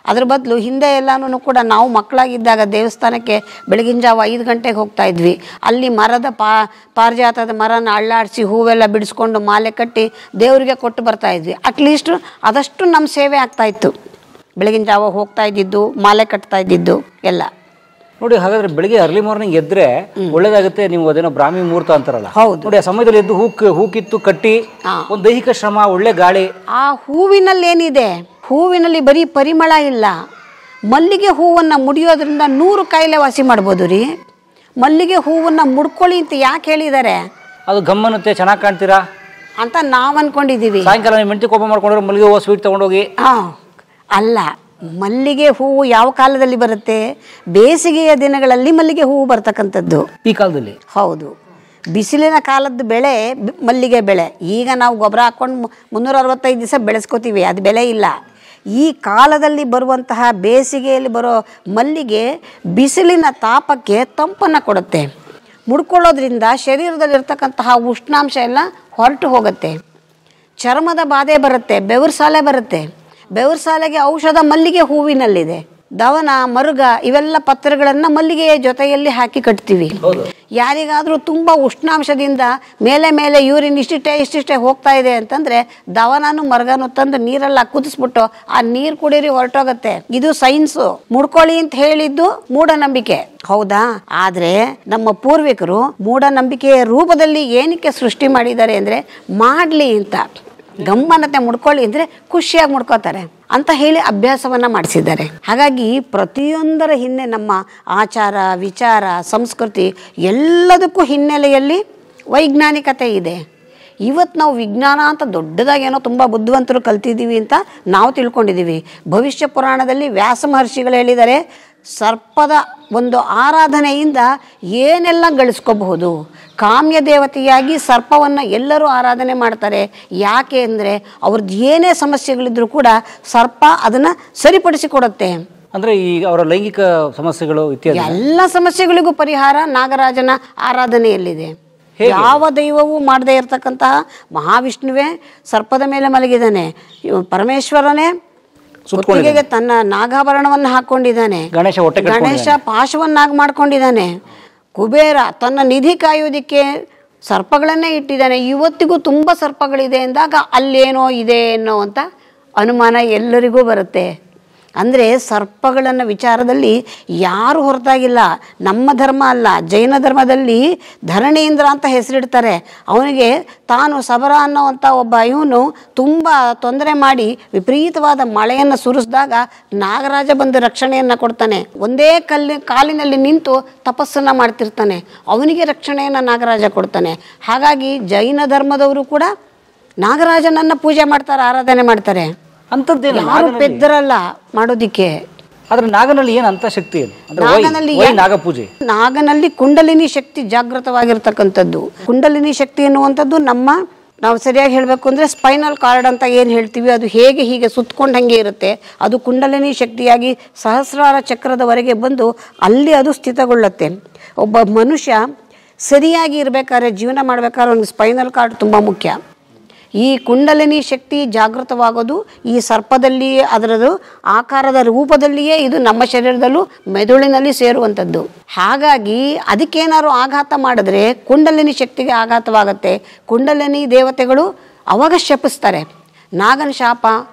ಅದ್ರ ಬದಲು ಹಿಂದೆ ಎಲ್ಲನೂ ಕೂಡ ನಾವು ಮಕ್ಕಳಾಗಿದ್ದಾಗ ದೇವಸ್ಥಾನಕ್ಕೆ ಬೆಳಗಿನ ಜಾವ 5 ಗಂಟೆಗೆ ಹೋಗ್ತಾ ಇದ್ವಿ. ಅಲ್ಲಿ ಮರದ ಪಾರಿಜಾತದ ಮರನ ಅಳ್ಳಾಡಿಸಿ ಹೂವೆಲ್ಲ ಬಿಡಿಸ್ಕೊಂಡು ಮಾಲೆ ಕಟ್ಟಿ ದೇವರಿಗೆ ಕೊಟ್ಟು ಬರ್ತಾ ಇದ್ವಿ. ಅಟ್ಲೀಸ್ಟ್ ಅದಷ್ಟು ನಮ್ಮ ಸೇವೆ ಆಗ್ತಾಯಿತ್ತು. ಬೆಳಗಿನ ಜಾವ ಹೋಗ್ತಾ ಇದ್ದಿದ್ದು, ಮಾಲೆ ಕಟ್ತಾ ಇದ್ದಿದ್ದು ಎಲ್ಲ ನೋಡಿ. ಹಾಗಾದ್ರೆ ಬೆಳಿಗ್ಗೆ ಅರ್ಲಿ ಮಾರ್ನಿಂಗ್ ಎದ್ರೆ ಒಳ್ಳೇದಾಗುತ್ತೆ. ನೀವು ಅದೇನೋ ಬ್ರಾಹ್ಮಿ ಮುಹೂರ್ತ ಅಂತಾರಲ್ಲ, ಹೌದು. ನೋಡಿ ಆ ಸಮಯದಲ್ಲಿ ಎದ್ದು ಹೂ ಕಿತ್ತು ಕಟ್ಟಿ ಒಂದು ದೈಹಿಕ ಶ್ರಮ, ಒಳ್ಳೆ ಗಾಳಿ. ಆ ಹೂವಿನಲ್ಲಿ ಏನಿದೆ? ಹೂವಿನಲ್ಲಿ ಬರೀ ಪರಿಮಳ ಇಲ್ಲ. ಮಲ್ಲಿಗೆ ಹೂವನ್ನು ಮುಡಿಯೋದ್ರಿಂದ 100 ಕಾಯಿಲೆ ವಾಸಿ ಮಾಡ್ಬೋದು ರೀ. ಮಲ್ಲಿಗೆ ಹೂವನ್ನು ಮುಡ್ಕೊಳ್ಳಿ ಅಂತ ಯಾಕೆ ಹೇಳಿದ್ದಾರೆ? ಅದು ಗಮ್ಮನತ್ತೆ, ಚೆನ್ನಾಗಿ ಕಾಣ್ತೀರಾ ಅಂತ ನಾವು ಅನ್ಕೊಂಡಿದ್ದೀವಿ. ಸಾಯಂಕಾಲ ನೀವು ಮೆಂತಿ ಕೋಪ ಮಾಡ್ಕೊಂಡ್ರೆ ಮಲ್ಲಿಗೆ ಹೂವು ಸ್ವೀಟ್ ತೊಗೊಂಡೋಗಿ. ಅಲ್ಲ, ಮಲ್ಲಿಗೆ ಹೂವು ಯಾವ ಕಾಲದಲ್ಲಿ ಬರುತ್ತೆ? ಬೇಸಿಗೆಯ ದಿನಗಳಲ್ಲಿ ಮಲ್ಲಿಗೆ ಹೂವು ಬರ್ತಕ್ಕಂಥದ್ದು ಈ ಕಾಲದಲ್ಲಿ. ಹೌದು, ಬಿಸಿಲಿನ ಕಾಲದ ಬೆಳೆ ಮಲ್ಲಿಗೆ ಬೆಳೆ. ಈಗ ನಾವು ಗೊಬ್ಬರ ಹಾಕ್ಕೊಂಡು 365 ದಿವಸ ಬೆಳೆಸ್ಕೋತೀವಿ, ಅದು ಬೆಲೆ ಇಲ್ಲ. ಈ ಕಾಲದಲ್ಲಿ ಬರುವಂತಹ ಬೇಸಿಗೆಯಲ್ಲಿ ಬರೋ ಮಲ್ಲಿಗೆ ಬಿಸಿಲಿನ ತಾಪಕ್ಕೆ ತಂಪನ್ನು ಕೊಡುತ್ತೆ. ಮುಡ್ಕೊಳ್ಳೋದ್ರಿಂದ ಶರೀರದಲ್ಲಿರ್ತಕ್ಕಂತಹ ಉಷ್ಣಾಂಶ ಎಲ್ಲ ಹೊರಟು ಹೋಗುತ್ತೆ. ಚರ್ಮದ ಬಾಧೆ ಬರುತ್ತೆ, ಬೆವರು ಸಾಲೆ ಬರುತ್ತೆ. ಬೆವರು ಸಾಲೆಗೆ ಔಷಧ ಮಲ್ಲಿಗೆ ಹೂವಿನಲ್ಲಿದೆ. ದವನ, ಮರುಗ ಇವೆಲ್ಲ ಪತ್ರಗಳನ್ನು ಮಲ್ಲಿಗೆಯ ಜೊತೆಯಲ್ಲಿ ಹಾಕಿ ಕಟ್ತೀವಿ. ಯಾರಿಗಾದರೂ ತುಂಬ ಉಷ್ಣಾಂಶದಿಂದ ಮೇಲೆ ಯೂರಿನ್ ಇಷ್ಟಿಷ್ಟೇ ಹೋಗ್ತಾ ಇದೆ ಅಂತಂದರೆ ದವನನು ಮರುಗನು ತಂದು ನೀರೆಲ್ಲ ಕುದಿಸ್ಬಿಟ್ಟು ಆ ನೀರು ಕುಡೀರಿ ಹೊರಟೋಗುತ್ತೆ. ಇದು ಸೈನ್ಸು. ಮುಡ್ಕೊಳ್ಳಿ ಅಂತ ಹೇಳಿದ್ದು ಮೂಢನಂಬಿಕೆ, ಹೌದಾ? ಆದರೆ ನಮ್ಮ ಪೂರ್ವಿಕರು ಮೂಢನಂಬಿಕೆಯ ರೂಪದಲ್ಲಿ ಏನಕ್ಕೆ ಸೃಷ್ಟಿ ಮಾಡಿದ್ದಾರೆ ಅಂದರೆ ಮಾಡಲಿ ಅಂತ, ಗಮ್ಮನತೆ ಮುಡ್ಕೊಳ್ಳಿ ಅಂದರೆ ಖುಷಿಯಾಗಿ ಮುಡ್ಕೋತಾರೆ ಅಂತ ಹೇಳಿ ಅಭ್ಯಾಸವನ್ನು ಮಾಡಿಸಿದ್ದಾರೆ. ಹಾಗಾಗಿ ಪ್ರತಿಯೊಂದರ ಹಿಂದೆ ನಮ್ಮ ಆಚಾರ, ವಿಚಾರ, ಸಂಸ್ಕೃತಿ ಎಲ್ಲದಕ್ಕೂ ಹಿನ್ನೆಲೆಯಲ್ಲಿ ವೈಜ್ಞಾನಿಕತೆ ಇದೆ. ಇವತ್ತು ನಾವು ವಿಜ್ಞಾನ ಅಂತ ದೊಡ್ಡದಾಗೇನೋ ತುಂಬ ಬುದ್ಧಿವಂತರು ಕಲ್ತಿದ್ದೀವಿ ಅಂತ ನಾವು ತಿಳ್ಕೊಂಡಿದ್ದೀವಿ. ಭವಿಷ್ಯ ಪುರಾಣದಲ್ಲಿ ವ್ಯಾಸ ಮಹರ್ಷಿಗಳು ಹೇಳಿದ್ದಾರೆ, ಸರ್ಪದ ಒಂದು ಆರಾಧನೆಯಿಂದ ಏನೆಲ್ಲ ಗಳಿಸ್ಕೋಬಹುದು. ಕಾಮ್ಯ ದೇವತೆಯಾಗಿ ಸರ್ಪವನ್ನು ಎಲ್ಲರೂ ಆರಾಧನೆ ಮಾಡ್ತಾರೆ. ಯಾಕೆ ಅಂದರೆ ಅವ್ರದ್ದು ಏನೇ ಸಮಸ್ಯೆಗಳಿದ್ರೂ ಕೂಡ ಸರ್ಪ ಅದನ್ನು ಸರಿಪಡಿಸಿಕೊಡುತ್ತೆ. ಅಂದರೆ ಈ ಅವರ ಲೈಂಗಿಕ ಸಮಸ್ಯೆಗಳು ಇತ್ಯಾದಿ ಎಲ್ಲ ಸಮಸ್ಯೆಗಳಿಗೂ ಪರಿಹಾರ ನಾಗರಾಜನ ಆರಾಧನೆಯಲ್ಲಿದೆ. ಯಾವ ದೈವವೂ ಮಾಡದೇ ಇರತಕ್ಕಂತಹ ಮಹಾವಿಷ್ಣುವೇ ಸರ್ಪದ ಮೇಲೆ ಮಲಗಿದ್ದಾನೆ. ಪರಮೇಶ್ವರನೇ ಸುತ್ತಿಗೆಗೆ ತನ್ನ ನಾಗಾಭರಣವನ್ನು ಹಾಕ್ಕೊಂಡಿದ್ದಾನೆ. ಗಣೇಶ ಪಾಶವನ್ನಾಗಿ ಮಾಡ್ಕೊಂಡಿದ್ದಾನೆ. ಕುಬೇರ ತನ್ನ ನಿಧಿ ಕಾಯೋದಿಕ್ಕೆ ಸರ್ಪಗಳನ್ನೇ ಇಟ್ಟಿದ್ದಾನೆ. ಇವತ್ತಿಗೂ ತುಂಬ ಸರ್ಪಗಳಿದೆ ಎಂದಾಗ ಅಲ್ಲೇನೋ ಇದೆ ಅನ್ನೋ ಅಂತ ಅನುಮಾನ ಎಲ್ಲರಿಗೂ ಬರುತ್ತೆ. ಅಂದರೆ ಸರ್ಪಗಳನ್ನು ವಿಚಾರದಲ್ಲಿ ಯಾರು ಹೊರತಾಗಿಲ್ಲ. ನಮ್ಮ ಧರ್ಮ ಅಲ್ಲ, ಜೈನ ಧರ್ಮದಲ್ಲಿ ಧರಣೀಂದ್ರ ಅಂತ ಹೆಸರಿಡ್ತಾರೆ. ಅವನಿಗೆ ತಾನು ಸಬರ ಅನ್ನೋವಂಥ ಒಬ್ಬ ಇವನು ತುಂಬ ತೊಂದರೆ ಮಾಡಿ ವಿಪರೀತವಾದ ಮಳೆಯನ್ನು ಸುರಿಸಿದಾಗ ನಾಗರಾಜ ಬಂದು ರಕ್ಷಣೆಯನ್ನು ಕೊಡ್ತಾನೆ. ಒಂದೇ ಕಾಲಿನಲ್ಲಿ ನಿಂತು ತಪಸ್ಸನ್ನು ಮಾಡ್ತಿರ್ತಾನೆ, ಅವನಿಗೆ ರಕ್ಷಣೆಯನ್ನು ನಾಗರಾಜ ಕೊಡ್ತಾನೆ. ಹಾಗಾಗಿ ಜೈನ ಧರ್ಮದವರು ಕೂಡ ನಾಗರಾಜನನ್ನು ಪೂಜೆ ಮಾಡ್ತಾರೆ, ಆರಾಧನೆ ಮಾಡ್ತಾರೆ. ಅಂಥದ್ದೇನು ಯಾರು ಪೆದ್ದರಲ್ಲ ಮಾಡೋದಿಕ್ಕೆ. ಆದ್ರೆ ನಾಗನಲ್ಲಿ ಏನು ಅಂತ ಶಕ್ತಿ ಏನು? ನಾಗಪೂಜೆ, ನಾಗನಲ್ಲಿ ಕುಂಡಲಿನಿ ಶಕ್ತಿ ಜಾಗೃತವಾಗಿರ್ತಕ್ಕಂಥದ್ದು. ಕುಂಡಲಿನಿ ಶಕ್ತಿ ಎನ್ನುವಂಥದ್ದು ನಾವು ಸರಿಯಾಗಿ ಹೇಳಬೇಕು ಅಂದರೆ ಸ್ಪೈನಲ್ ಕಾರ್ಡ್ ಅಂತ ಏನು ಹೇಳ್ತೀವಿ, ಅದು ಹೀಗೆ ಸುತ್ತಕೊಂಡಂಗೆ ಇರುತ್ತೆ. ಅದು ಕುಂಡಲಿನಿ ಶಕ್ತಿಯಾಗಿ ಸಹಸ್ರಾರ ಚಕ್ರದವರೆಗೆ ಬಂದು ಅಲ್ಲಿ ಅದು ಸ್ಥಿತಗೊಳ್ಳುತ್ತೆ. ಒಬ್ಬ ಮನುಷ್ಯ ಸರಿಯಾಗಿ ಇರಬೇಕಾದ್ರೆ, ಜೀವನ ಮಾಡಬೇಕಾದ್ರೆ ಒಂದು ಸ್ಪೈನಲ್ ಕಾರ್ಡ್ ತುಂಬ ಮುಖ್ಯ. ಈ ಕುಂಡಲಿನಿ ಶಕ್ತಿ ಜಾಗೃತವಾಗೋದು ಈ ಸರ್ಪದಲ್ಲಿ, ಅದರದು ಆಕಾರದ ರೂಪದಲ್ಲಿಯೇ ಇದು ನಮ್ಮ ಶರೀರದಲ್ಲೂ ಮೆದುಳಿನಲ್ಲಿ ಸೇರುವಂಥದ್ದು. ಹಾಗಾಗಿ ಅದಕ್ಕೇನಾದ್ರು ಆಘಾತ ಮಾಡಿದ್ರೆ ಕುಂಡಲಿನಿ ಶಕ್ತಿಗೆ ಆಘಾತವಾಗುತ್ತೆ. ಕುಂಡಲಿನಿ ದೇವತೆಗಳು ಅವಾಗ ಶಪಿಸ್ತಾರೆ. ನಾಗನ ಶಾಪ,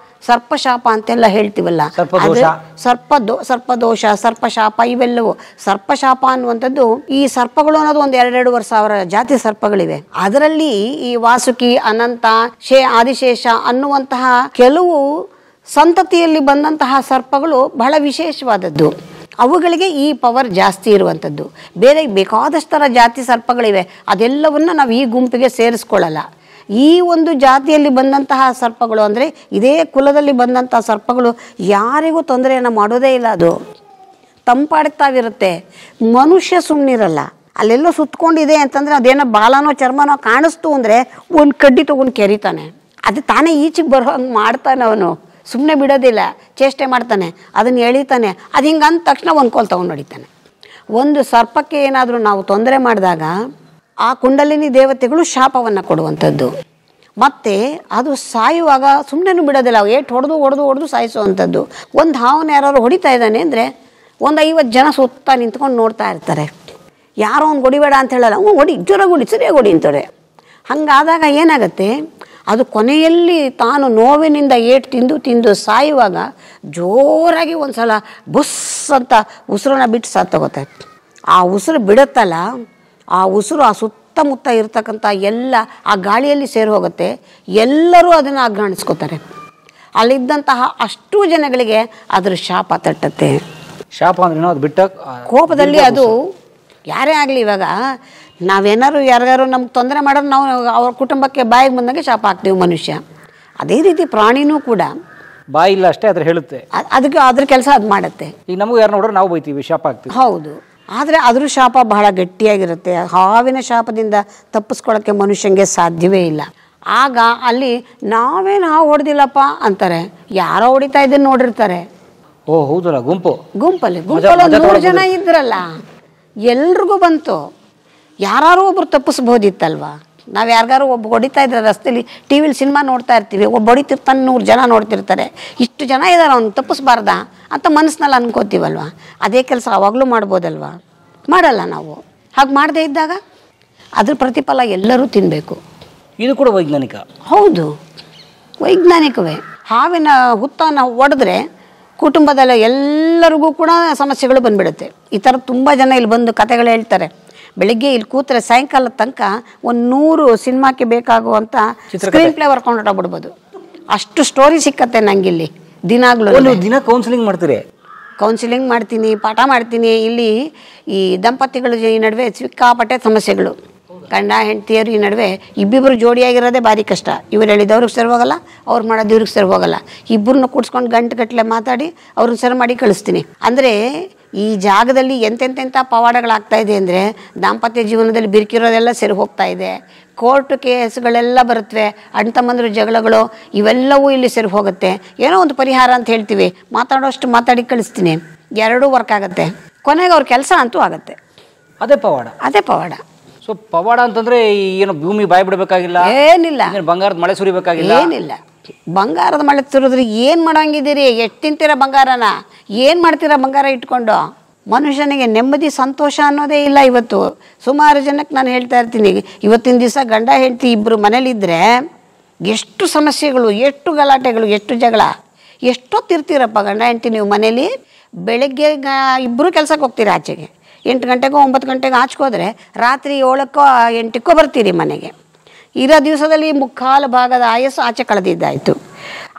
ಸರ್ಪಶಾಪ ಅಂತೆಲ್ಲ ಹೇಳ್ತೀವಲ್ಲ, ಸರ್ಪದೋಷ, ಸರ್ಪಶಾಪ, ಇವೆಲ್ಲವೂ. ಸರ್ಪಶಾಪ ಅನ್ನುವಂಥದ್ದು, ಈ ಸರ್ಪಗಳು ಅನ್ನೋದು ಒಂದು 2,500 ಜಾತಿ ಸರ್ಪಗಳಿವೆ. ಅದರಲ್ಲಿ ಈ ವಾಸುಕಿ, ಅನಂತ, ಆದಿಶೇಷ ಅನ್ನುವಂತಹ ಕೆಲವು ಸಂತತಿಯಲ್ಲಿ ಬಂದಂತಹ ಸರ್ಪಗಳು ಬಹಳ ವಿಶೇಷವಾದದ್ದು. ಅವುಗಳಿಗೆ ಈ ಪವರ್ ಜಾಸ್ತಿ ಇರುವಂಥದ್ದು. ಬೇರೆ ಬೇಕಾದಷ್ಟು ಥರ ಜಾತಿ ಸರ್ಪಗಳಿವೆ, ಅದೆಲ್ಲವನ್ನು ನಾವು ಈ ಗುಂಪಿಗೆ ಸೇರಿಸ್ಕೊಳ್ಳಲ್ಲ. ಈ ಒಂದು ಜಾತಿಯಲ್ಲಿ ಬಂದಂತಹ ಸರ್ಪಗಳು ಅಂದರೆ ಇದೇ ಕುಲದಲ್ಲಿ ಬಂದಂತಹ ಸರ್ಪಗಳು ಯಾರಿಗೂ ತೊಂದರೆಯನ್ನು ಮಾಡೋದೇ ಇಲ್ಲ. ಅದು ತಂಪಾಡ್ತಾವಿರುತ್ತೆ. ಮನುಷ್ಯ ಸುಮ್ಮನಿರಲ್ಲ. ಅಲ್ಲೆಲ್ಲೋ ಸುತ್ತಕೊಂಡಿದೆ ಅಂತಂದರೆ ಅದೇನೋ ಬಾಲನೋ ಚರ್ಮನೋ ಕಾಣಿಸ್ತು ಅಂದರೆ ಒಂದು ಕಡ್ಡಿ ತೊಗೊಂಡು ಕೆರಿತಾನೆ. ಅದು ತಾನೇ ಈಚೆಗೆ ಬರೋ ಹಂಗೆ ಮಾಡ್ತಾನೆ. ಅವನು ಸುಮ್ಮನೆ ಬಿಡೋದಿಲ್ಲ, ಚೇಷ್ಟೆ ಮಾಡ್ತಾನೆ, ಅದನ್ನು ಎಳಿತಾನೆ. ಅದು ಹಿಂಗೆ ಅಂದ ತಕ್ಷಣ ಒಂದು ಕೋಲ್ ತೊಗೊಂಡು ಹೊಡಿತಾನೆ. ಒಂದು ಸರ್ಪಕ್ಕೆ ಏನಾದರೂ ನಾವು ತೊಂದರೆ ಮಾಡಿದಾಗ ಆ ಕುಂಡಲಿನಿ ದೇವತೆಗಳು ಶಾಪವನ್ನು ಕೊಡುವಂಥದ್ದು. ಮತ್ತು ಅದು ಸಾಯುವಾಗ ಸುಮ್ಮನೆ ಬಿಡೋದಿಲ್ಲ, ಏಟು ಹೊಡೆದು ಸಾಯಿಸುವಂಥದ್ದು. ಒಂದು ಹಾವನ್ನ ಯಾರು ಹೊಡಿತಾ ಇದ್ದಾನೆ ಅಂದರೆ ಒಂದು 50 ಜನ ಸುತ್ತ ನಿಂತ್ಕೊಂಡು ನೋಡ್ತಾ ಇರ್ತಾರೆ. ಯಾರೋ ಒಂದು ಹೊಡಿಬೇಡ ಅಂತ ಹೇಳಲ್ಲ, ಹೊಡಿ, ಜೋರಾಗಿ ಹೊಡಿ, ಸರಿಯಾಗಿ ಹೊಡಿ ಅಂತಾರೆ. ಹಾಗಾದಾಗ ಏನಾಗುತ್ತೆ, ಅದು ಕೊನೆಯಲ್ಲಿ ತಾನು ನೋವಿನಿಂದ ಏಟು ತಿಂದು ಸಾಯುವಾಗ ಜೋರಾಗಿ ಒಂದು ಸಲ ಬುಸ್ ಅಂತ ಉಸಿರನ್ನ ಬಿಟ್ಟು ಸತ್ತೋಗುತ್ತೆ. ಆ ಉಸಿರು ಬಿಡುತ್ತಲ್ಲ, ಆ ಉಸಿರು ಆ ಸುತ್ತಮುತ್ತ ಇರ್ತಕ್ಕಂಥ ಎಲ್ಲ ಆ ಗಾಳಿಯಲ್ಲಿ ಸೇರಿ ಹೋಗುತ್ತೆ. ಎಲ್ಲರೂ ಅದನ್ನು ಅಗ್ರಣಿಸ್ಕೋತಾರೆ. ಅಲ್ಲಿದ್ದಂತಹ ಅಷ್ಟು ಜನಗಳಿಗೆ ಅದರ ಶಾಪ ತಟ್ಟತ್ತೆ. ಶಾಪ ಅಂದ್ರೆ ಅದು ಬಿಟ್ಟ ಕೋಪದಲ್ಲಿ ಅದು ಯಾರೇ ಆಗಲಿ, ಇವಾಗ ನಾವೇನಾದ್ರು ಯಾರ್ಯಾರು ನಮ್ಗೆ ತೊಂದರೆ ಮಾಡೋರು ನಾವು ಅವ್ರ ಕುಟುಂಬಕ್ಕೆ ಬಾಯಿಗೆ ಬಂದಂಗೆ ಶಾಪ ಹಾಕ್ತೀವಿ ಮನುಷ್ಯ. ಅದೇ ರೀತಿ ಪ್ರಾಣಿನೂ ಕೂಡ ಬಾಯಿ ಇಲ್ಲ ಅಷ್ಟೇ ಅದ್ರ ಹೇಳುತ್ತೆ, ಅದಕ್ಕೆ ಅದ್ರ ಕೆಲಸ ಅದು ಮಾಡುತ್ತೆ. ಈಗ ನಮಗೂ ಯಾರು ನೋಡ್ರೆ ನಾವು ಬೈತೀವಿ, ಶಾಪ ಹಾಕ್ತೀವಿ. ಹೌದು, ಆದರೆ ಅದ್ರ ಶಾಪ ಬಹಳ ಗಟ್ಟಿಯಾಗಿರುತ್ತೆ. ಹಾವಿನ ಶಾಪದಿಂದ ತಪ್ಪಿಸ್ಕೊಳ್ಳೋಕ್ಕೆ ಮನುಷ್ಯನಿಗೆ ಸಾಧ್ಯವೇ ಇಲ್ಲ. ಆಗ ಅಲ್ಲಿ ನಾವೇನು ಹಾವು ಹೊಡೆದಿಲ್ಲಪ್ಪ ಅಂತಾರೆ, ಯಾರೋ ಹೊಡಿತಾ ಇದ್ದನ್ನು ನೋಡಿರ್ತಾರೆ. ಓ ಹೌದಲ್ಲ, ಗುಂಪಲ್ಲಿ 100 ಜನ ಇದ್ರಲ್ಲ, ಎಲ್ರಿಗೂ ಬಂತು. ಯಾರು ಒಬ್ರು ತಪ್ಪಿಸ್ಬೋದಿತ್ತಲ್ವ. ನಾವು ಯಾರಿಗಾರು ಒಬ್ಬ ಹೊಡಿತಾ ಇದ್ರೆ ರಸ್ತೆಯಲ್ಲಿ, ಟಿ ವಿಲಿ ಸಿನಿಮಾ ನೋಡ್ತಾ ಇರ್ತೀವಿ, ಒಬ್ಬ ಹೊಡಿತಿರ್ತಾನೆ, 100 ಜನ ನೋಡ್ತಿರ್ತಾರೆ. ಇಷ್ಟು ಜನ ಇದ್ದಾರೆ, ಅವ್ನು ತಪ್ಪಿಸ್ಬಾರ್ದ ಅಂತ ಮನಸ್ಸಿನಲ್ಲಿ ಅನ್ಕೋತೀವಲ್ವ. ಅದೇ ಕೆಲಸ ಅವಾಗಲೂ ಮಾಡ್ಬೋದಲ್ವ, ಮಾಡಲ್ಲ ನಾವು. ಹಾಗೆ ಮಾಡದೇ ಇದ್ದಾಗ ಅದ್ರ ಪ್ರತಿಫಲ ಎಲ್ಲರೂ ತಿನ್ನಬೇಕು. ಇದು ಕೂಡ ವೈಜ್ಞಾನಿಕ. ಹೌದು, ವೈಜ್ಞಾನಿಕವೇ. ಹಾವಿನ ಹುತ್ತನ ಹೊಡೆದ್ರೆ ಕುಟುಂಬದಲ್ಲಿ ಎಲ್ಲರಿಗೂ ಕೂಡ ಸಮಸ್ಯೆಗಳು ಬಂದ್ಬಿಡುತ್ತೆ. ಈ ಥರ ತುಂಬ ಜನ ಇಲ್ಲಿ ಬಂದು ಕತೆಗಳು ಹೇಳ್ತಾರೆ. ಬೆಳಿಗ್ಗೆ ಇಲ್ಲಿ ಕೂತ್ರೆ ಸಾಯಂಕಾಲದ ತನಕ 100 ಸಿನಿಮಾಕ್ಕೆ ಬೇಕಾಗುವಂಥ ಸ್ಕ್ರೀನ್ ಪ್ಲೇ ವರ್ಕೊಂಡು ಹೊರಬಿಡ್ಬೋದು. ಅಷ್ಟು ಸ್ಟೋರಿ ಸಿಕ್ಕತ್ತೆ ನಂಗಿಲ್ಲಿ ದಿನಾಗ್ಲೂ. ದಿನ ಕೌನ್ಸಿಲಿಂಗ್ ಮಾಡ್ತೀರಿ? ಕೌನ್ಸಿಲಿಂಗ್ ಮಾಡ್ತೀನಿ, ಪಾಠ ಮಾಡ್ತೀನಿ. ಇಲ್ಲಿ ಈ ದಂಪತಿಗಳ ಈ ನಡುವೆ ಸಿಕ್ಕಾಪಟ್ಟೆ ಸಮಸ್ಯೆಗಳು. ಗಂಡ ಹೆಂಡತಿಯರು ಈ ನಡುವೆ ಇಬ್ಬಿಬ್ಬರು ಜೋಡಿಯಾಗಿರೋದೇ ಭಾರಿ ಕಷ್ಟ. ಇವ್ರು ಹೇಳಿದವ್ರಿಗೆ ಸರಿ ಹೋಗಲ್ಲ, ಅವ್ರು ಮಾಡೋದು ಇವ್ರಿಗೆ ಸರಿ ಹೋಗಲ್ಲ. ಇಬ್ಬರನ್ನ ಕೂಡ್ಸ್ಕೊಂಡು ಗಂಟೆಗಟ್ಟಲೆ ಮಾತಾಡಿ ಅವ್ರನ್ನ ಸರಿ ಮಾಡಿ ಕಳಿಸ್ತೀನಿ. ಅಂದರೆ ಈ ಜಾಗದಲ್ಲಿ ಎಂತೆಂತೆಂಥ ಪವಾಡಗಳಾಗ್ತಾ ಇದೆ ಅಂದರೆ, ದಾಂಪತ್ಯ ಜೀವನದಲ್ಲಿ ಬಿರುಕಿರೋದೆಲ್ಲ ಸರಿ ಹೋಗ್ತಾ ಇದೆ. ಕೋರ್ಟ್ ಕೇಸ್ಗಳೆಲ್ಲ ಬರುತ್ತವೆ, ಅಣ್ಣ ತಮ್ಮಂದ್ರ ಜಗಳಗಳು ಇವೆಲ್ಲವೂ ಇಲ್ಲಿ ಸರಿ ಹೋಗುತ್ತೆ. ಏನೋ ಒಂದು ಪರಿಹಾರ ಅಂತ ಹೇಳ್ತೀವಿ, ಮಾತಾಡೋಷ್ಟು ಮಾತಾಡಿ ಕಳಿಸ್ತೀನಿ, ಎರಡೂ ವರ್ಕ್ ಆಗುತ್ತೆ. ಕೊನೆಗೆ ಅವ್ರ ಕೆಲಸ ಅಂತೂ ಆಗುತ್ತೆ. ಅದೇ ಪವಾಡ. ಸೊ ಪವಾಡ ಅಂತಂದ್ರೆ ಏನು ಭೂಮಿ ಬಾಯಿ ಬಿಡಬೇಕಾಗಿಲ್ಲ, ಏನಿಲ್ಲ. ಬಂಗಾರದ ಮಳೆ ಸುರಿಬೇಕಾಗಿಲ್ಲ, ಏನಿಲ್ಲ. ಬಂಗಾರದ ಮಳೆ ಸುರಿದ್ರೆ ಏನು ಮಾಡೋಂಗಿದ್ದೀರಿ? ಎಷ್ಟು ತಿಂತೀರ ಬಂಗಾರನ? ಏನು ಮಾಡ್ತೀರ ಬಂಗಾರ ಇಟ್ಕೊಂಡು? ಮನುಷ್ಯನಿಗೆ ನೆಮ್ಮದಿ ಸಂತೋಷ ಅನ್ನೋದೇ ಇಲ್ಲ ಇವತ್ತು. ಸುಮಾರು ಜನಕ್ಕೆ ನಾನು ಹೇಳ್ತಾ ಇರ್ತೀನಿ, ಇವತ್ತಿನ ದಿವಸ ಗಂಡ ಹೆಂಡತಿ ಇಬ್ಬರು ಮನೇಲಿದ್ದರೆ ಎಷ್ಟು ಸಮಸ್ಯೆಗಳು, ಎಷ್ಟು ಗಲಾಟೆಗಳು, ಎಷ್ಟು ಜಗಳ. ಎಷ್ಟೊತ್ತಿರ್ತೀರಪ್ಪ ಗಂಡ ಹೆಂಡತಿ ನೀವು ಮನೇಲಿ? ಬೆಳಗ್ಗೆ ಇಬ್ಬರು ಕೆಲಸಕ್ಕೆ ಹೋಗ್ತೀರಿ, ಆಚೆಗೆ 8 ಗಂಟೆಗೋ 9 ಗಂಟೆಗೆ ಆಚ್ಕೋದ್ರೆ ರಾತ್ರಿ 7ಕ್ಕೋ 8ಕ್ಕೋ ಬರ್ತೀರಿ ಮನೆಗೆ. ಇರೋ ದಿವಸದಲ್ಲಿ 3/4 ಭಾಗದ ಆಯಸ್ಸು ಆಚೆ ಕಳೆದಿದ್ದಾಯಿತು.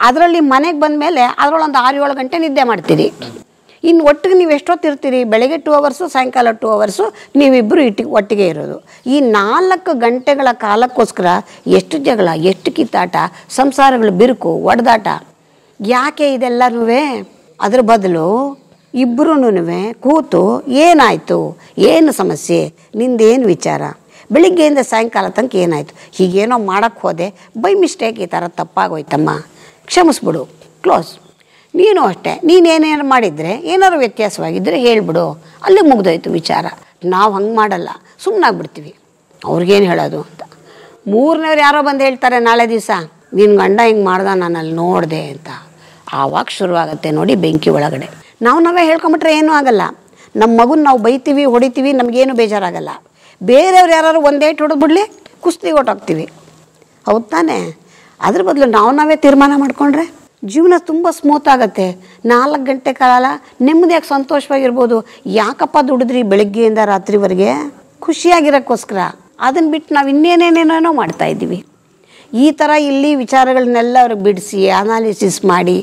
ಅದರಲ್ಲಿ ಮನೆಗೆ ಬಂದ ಮೇಲೆ ಅದರೊಳೊಂದು 6-7 ಗಂಟೆ ನಿದ್ದೆ ಮಾಡ್ತೀರಿ. ಇನ್ನು ಒಟ್ಟಿಗೆ ನೀವು ಎಷ್ಟೊತ್ತಿರ್ತೀರಿ? ಬೆಳಗ್ಗೆ 2 ಅವರ್ಸು, ಸಾಯಂಕಾಲ 2 ಅವರ್ಸು ನೀವಿಬ್ಬರು ಒಟ್ಟಿಗೆ ಇರೋದು. ಈ 4 ಗಂಟೆಗಳ ಕಾಲಕ್ಕೋಸ್ಕರ ಎಷ್ಟು ಜಗಳ, ಎಷ್ಟು ಕಿತ್ತಾಟ, ಸಂಸಾರಗಳು ಬಿರುಕು, ಒಡೆದಾಟ. ಯಾಕೆ ಇದೆಲ್ಲನೂ? ಅದ್ರ ಬದಲು ಇಬ್ಬರೂ ಕೂತು ಏನಾಯಿತು, ಏನು ಸಮಸ್ಯೆ, ನಿಂದೇನು ವಿಚಾರ, ಬೆಳಿಗ್ಗೆಯಿಂದ ಸಾಯಂಕಾಲ ತನಕ ಏನಾಯಿತು, ಹೀಗೇನೋ ಮಾಡೋಕ್ಕೆ ಹೋದೆ, ಬೈ ಮಿಸ್ಟೇಕ್ ಈ ಥರ ತಪ್ಪಾಗೋಯ್ತಮ್ಮ, ಕ್ಷಮಿಸ್ಬಿಡು, ಕ್ಲೋಸ್. ನೀನು ಅಷ್ಟೇ, ನೀನೇನೇನು ಮಾಡಿದರೆ ಏನಾದ್ರು ವ್ಯತ್ಯಾಸವಾಗಿದ್ದರೆ ಹೇಳಿಬಿಡು, ಅಲ್ಲಿ ಮುಗ್ದೋಯ್ತು ವಿಚಾರ. ನಾವು ಹಂಗೆ ಮಾಡಲ್ಲ, ಸುಮ್ಮನಾಗ್ಬಿಡ್ತೀವಿ. ಅವ್ರಿಗೇನು ಹೇಳೋದು ಅಂತ. ಮೂರನೇವ್ರು ಯಾರೋ ಬಂದು ಹೇಳ್ತಾರೆ ನಾಳೆ ದಿವಸ, ನಿನ್ನ ಗಂಡ ಹಿಂಗೆ ಮಾಡ್ದ ನಾನಲ್ಲಿ ನೋಡಿದೆ ಅಂತ. ಆವಾಗ ಶುರುವಾಗುತ್ತೆ ನೋಡಿ ಬೆಂಕಿ ಒಳಗಡೆ. ನಾವೇ ಹೇಳ್ಕೊಂಬಿಟ್ರೆ ಏನೂ ಆಗಲ್ಲ. ನಮ್ಮ ಮಗುನ ನಾವು ಬೈತೀವಿ, ಹೊಡಿತೀವಿ, ನಮಗೇನು ಬೇಜಾರಾಗಲ್ಲ. ಬೇರೆಯವ್ರು ಯಾರು ಒಂದೇಟು ಹೊಡೆದ್ಬಿಡ್ಲಿ ಕುಸ್ತಿ ಹೊಟ್ಟೋಗ್ತೀವಿ, ಹೌದು ತಾನೇ? ಅದ್ರ ಬದಲು ನಾವೇ ತೀರ್ಮಾನ ಮಾಡಿಕೊಂಡ್ರೆ ಜೀವನ ತುಂಬ ಸ್ಮೂತ್ ಆಗುತ್ತೆ. 4 ಗಂಟೆ ಕಾಲ ನೆಮ್ಮದಿಯಾಗಿ ಸಂತೋಷವಾಗಿರ್ಬೋದು. ಯಾಕಪ್ಪ ದುಡಿದ್ರಿ ಬೆಳಗ್ಗೆಯಿಂದ ರಾತ್ರಿವರೆಗೆ? ಖುಷಿಯಾಗಿರೋಕ್ಕೋಸ್ಕರ. ಅದನ್ನು ಬಿಟ್ಟು ನಾವು ಇನ್ನೇನೇನೇನೋ ಮಾಡ್ತಾಯಿದ್ದೀವಿ. ಈ ಥರ ಇಲ್ಲಿ ವಿಚಾರಗಳನ್ನೆಲ್ಲ ಅವ್ರಿಗೆ ಬಿಡಿಸಿ ಅನಾಲಿಸಿಸ್ ಮಾಡಿ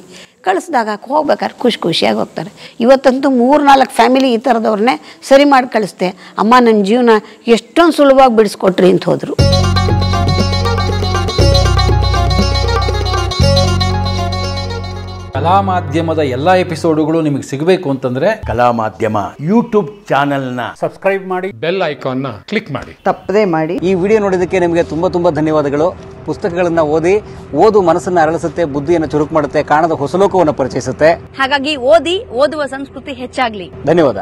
ಕಳಿಸ್ದಾಗ ಹೋಗ್ಬೇಕಾದ್ರೆ ಖುಷಿಯಾಗಿ ಹೋಗ್ತಾರೆ. ಇವತ್ತಂತೂ 3-4 ಫ್ಯಾಮಿಲಿ ಈ ಥರದವ್ರನ್ನೇ ಸರಿ ಮಾಡಿ ಕಳಿಸ್ದೆ. ಅಮ್ಮ ನನ್ನ ಜೀವನ ಎಷ್ಟೊಂದು ಸುಲಭವಾಗಿ ಬಿಡಿಸ್ಕೊಟ್ರಿ ಅಂತ ಹೋದರು. ಕಲಾ ಮಾಧ್ಯಮದ ಎಲ್ಲಾ ಎಪಿಸೋಡುಗಳು ನಿಮಗೆ ಸಿಗಬೇಕು ಅಂತಂದ್ರೆ ಕಲಾ ಮಾಧ್ಯಮ ಯೂಟ್ಯೂಬ್ ಚಾನೆಲ್ನ ಸಬ್ಸ್ಕ್ರೈಬ್ ಮಾಡಿ, ಬೆಲ್ ಐಕಾನ್ನ ಕ್ಲಿಕ್ ಮಾಡಿ, ತಪ್ಪದೇ ಮಾಡಿ. ಈ ವಿಡಿಯೋ ನೋಡಿದ್ದಕ್ಕೆ ನಿಮಗೆ ತುಂಬ ಧನ್ಯವಾದಗಳು. ಪುಸ್ತಕಗಳನ್ನು ಓದು ಮನಸ್ಸನ್ನು ಅರಳಿಸುತ್ತೆ, ಬುದ್ಧಿಯನ್ನು ಚುರುಕು ಮಾಡುತ್ತೆ, ಕಾಣದ ಹೊಸ ಲೋಕವನ್ನು ಪರಿಚಯಿಸುತ್ತೆ. ಹಾಗಾಗಿ ಓದುವ ಸಂಸ್ಕೃತಿ ಹೆಚ್ಚಾಗ್ಲಿ. ಧನ್ಯವಾದ.